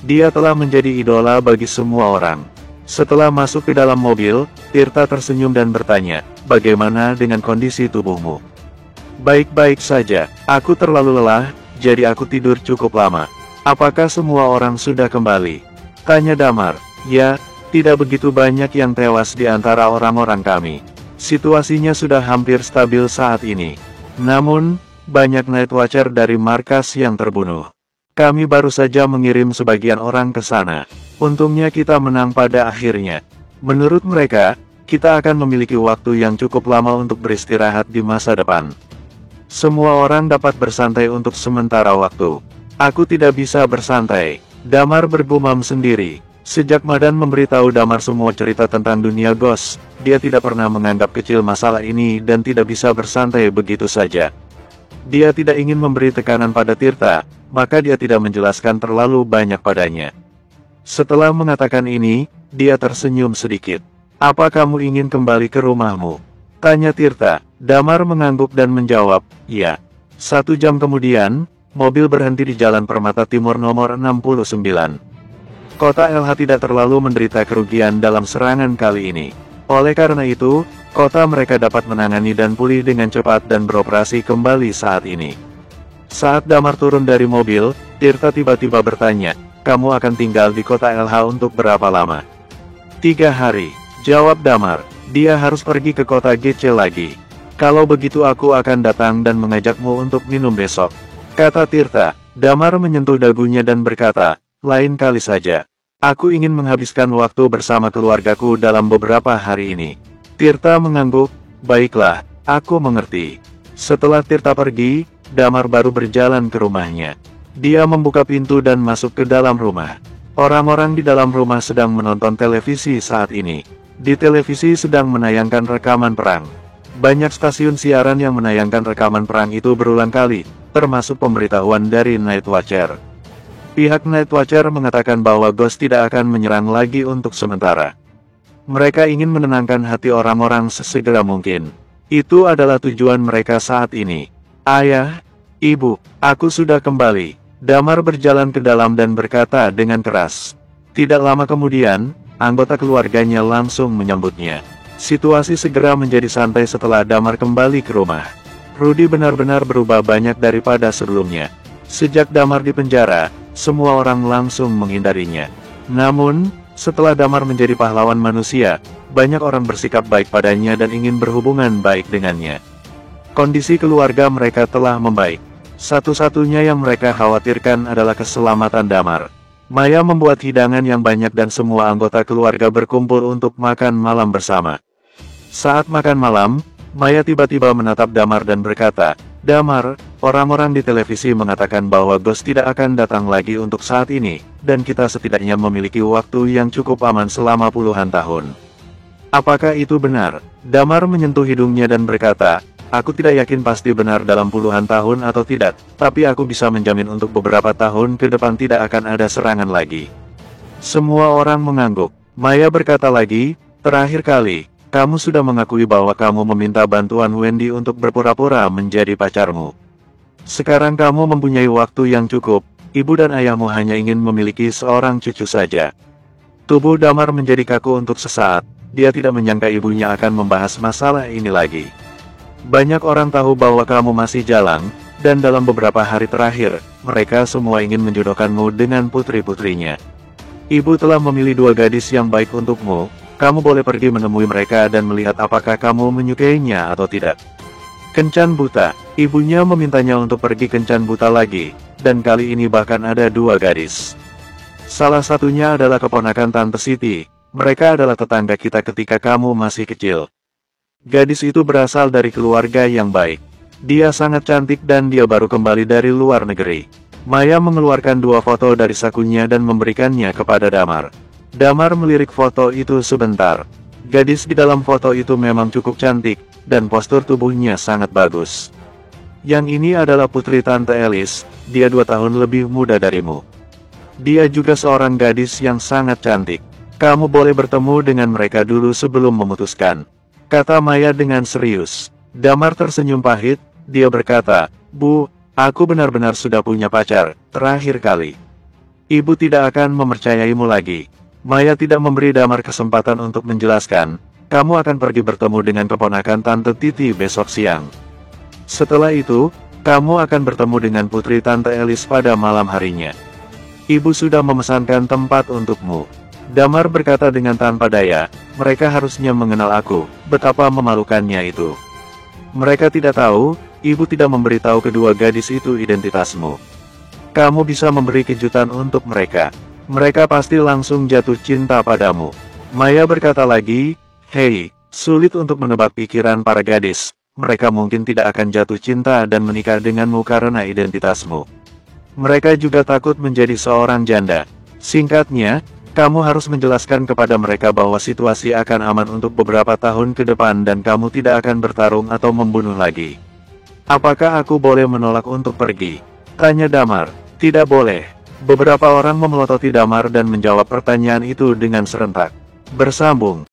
Dia telah menjadi idola bagi semua orang. Setelah masuk ke dalam mobil, Tirta tersenyum dan bertanya, bagaimana dengan kondisi tubuhmu? Baik-baik saja, aku terlalu lelah, jadi aku tidur cukup lama. Apakah semua orang sudah kembali? Tanya Damar. Ya, tidak begitu banyak yang tewas di antara orang-orang kami. Situasinya sudah hampir stabil saat ini. Namun, banyak Night Watcher dari markas yang terbunuh. Kami baru saja mengirim sebagian orang ke sana. Untungnya kita menang pada akhirnya. Menurut mereka, kita akan memiliki waktu yang cukup lama untuk beristirahat di masa depan. Semua orang dapat bersantai untuk sementara waktu. Aku tidak bisa bersantai. Damar bergumam sendiri. Sejak Madan memberitahu Damar semua cerita tentang dunia Ghost, dia tidak pernah menganggap kecil masalah ini dan tidak bisa bersantai begitu saja. Dia tidak ingin memberi tekanan pada Tirta, maka dia tidak menjelaskan terlalu banyak padanya. Setelah mengatakan ini, dia tersenyum sedikit. Apa kamu ingin kembali ke rumahmu? Tanya Tirta. Damar mengangguk dan menjawab, ya. 1 jam kemudian, mobil berhenti di Jalan Permata Timur nomor 69. Kota LH tidak terlalu menderita kerugian dalam serangan kali ini. Oleh karena itu, kota mereka dapat menangani dan pulih dengan cepat dan beroperasi kembali saat ini. Saat Damar turun dari mobil, Tirta tiba-tiba bertanya, kamu akan tinggal di kota LH untuk berapa lama? 3 hari, jawab Damar. Dia harus pergi ke kota GC lagi. Kalau begitu aku akan datang dan mengajakmu untuk minum besok, kata Tirta. Damar menyentuh dagunya dan berkata, lain kali saja. Aku ingin menghabiskan waktu bersama keluargaku dalam beberapa hari ini. Tirta mengangguk, baiklah, aku mengerti. Setelah Tirta pergi, Damar baru berjalan ke rumahnya. Dia membuka pintu dan masuk ke dalam rumah. Orang-orang di dalam rumah sedang menonton televisi saat ini. Di televisi sedang menayangkan rekaman perang. Banyak stasiun siaran yang menayangkan rekaman perang itu berulang kali, termasuk pemberitahuan dari Night Watcher. Pihak Night Watcher mengatakan bahwa Ghost tidak akan menyerang lagi untuk sementara. Mereka ingin menenangkan hati orang-orang sesegera mungkin. Itu adalah tujuan mereka saat ini. Ayah, Ibu, aku sudah kembali. Damar berjalan ke dalam dan berkata dengan keras. Tidak lama kemudian, anggota keluarganya langsung menyambutnya. Situasi segera menjadi santai setelah Damar kembali ke rumah. Rudy benar-benar berubah banyak daripada sebelumnya. Sejak Damar di penjara, semua orang langsung menghindarinya. Namun, setelah Damar menjadi pahlawan manusia, banyak orang bersikap baik padanya dan ingin berhubungan baik dengannya. Kondisi keluarga mereka telah membaik. Satu-satunya yang mereka khawatirkan adalah keselamatan Damar. Maya membuat hidangan yang banyak dan semua anggota keluarga berkumpul untuk makan malam bersama. Saat makan malam, Maya tiba-tiba menatap Damar dan berkata, Damar, orang-orang di televisi mengatakan bahwa Ghost tidak akan datang lagi untuk saat ini, dan kita setidaknya memiliki waktu yang cukup aman selama puluhan tahun. Apakah itu benar? Damar menyentuh hidungnya dan berkata, aku tidak yakin pasti benar dalam puluhan tahun atau tidak, tapi aku bisa menjamin untuk beberapa tahun ke depan tidak akan ada serangan lagi. Semua orang mengangguk. Maya berkata lagi, terakhir kali, kamu sudah mengakui bahwa kamu meminta bantuan Wendy untuk berpura-pura menjadi pacarmu. Sekarang kamu mempunyai waktu yang cukup, ibu dan ayahmu hanya ingin memiliki seorang cucu saja. Tubuh Damar menjadi kaku untuk sesaat, dia tidak menyangka ibunya akan membahas masalah ini lagi. Banyak orang tahu bahwa kamu masih jalan, dan dalam beberapa hari terakhir, mereka semua ingin menjodohkanmu dengan putri-putrinya. Ibu telah memilih 2 gadis yang baik untukmu. Kamu boleh pergi menemui mereka dan melihat apakah kamu menyukainya atau tidak. Kencan buta. Ibunya memintanya untuk pergi kencan buta lagi, dan kali ini bahkan ada 2 gadis. Salah satunya adalah keponakan Tante Siti. Mereka adalah tetangga kita ketika kamu masih kecil. Gadis itu berasal dari keluarga yang baik. Dia sangat cantik dan dia baru kembali dari luar negeri. Maya mengeluarkan 2 foto dari sakunya dan memberikannya kepada Damar. Damar melirik foto itu sebentar. Gadis di dalam foto itu memang cukup cantik, dan postur tubuhnya sangat bagus. Yang ini adalah putri Tante Alice, dia 2 tahun lebih muda darimu. Dia juga seorang gadis yang sangat cantik. Kamu boleh bertemu dengan mereka dulu sebelum memutuskan, kata Maya dengan serius. Damar tersenyum pahit, dia berkata, Bu, aku benar-benar sudah punya pacar, terakhir kali. Ibu tidak akan mempercayaimu lagi. Maya tidak memberi Damar kesempatan untuk menjelaskan, kamu akan pergi bertemu dengan keponakan Tante Titi besok siang. Setelah itu, kamu akan bertemu dengan putri Tante Alice pada malam harinya. Ibu sudah memesankan tempat untukmu. Damar berkata dengan tanpa daya, mereka harusnya mengenal aku, betapa memalukannya itu. Mereka tidak tahu, ibu tidak memberitahu kedua gadis itu identitasmu. Kamu bisa memberi kejutan untuk mereka. Mereka pasti langsung jatuh cinta padamu. Maya berkata lagi, hei, sulit untuk menebak pikiran para gadis. Mereka mungkin tidak akan jatuh cinta dan menikah denganmu karena identitasmu. Mereka juga takut menjadi seorang janda. Singkatnya, kamu harus menjelaskan kepada mereka bahwa situasi akan aman untuk beberapa tahun ke depan dan kamu tidak akan bertarung atau membunuh lagi. Apakah aku boleh menolak untuk pergi? Tanya Damar. Tidak boleh. Beberapa orang memelototi Damar dan menjawab pertanyaan itu dengan serentak. Bersambung.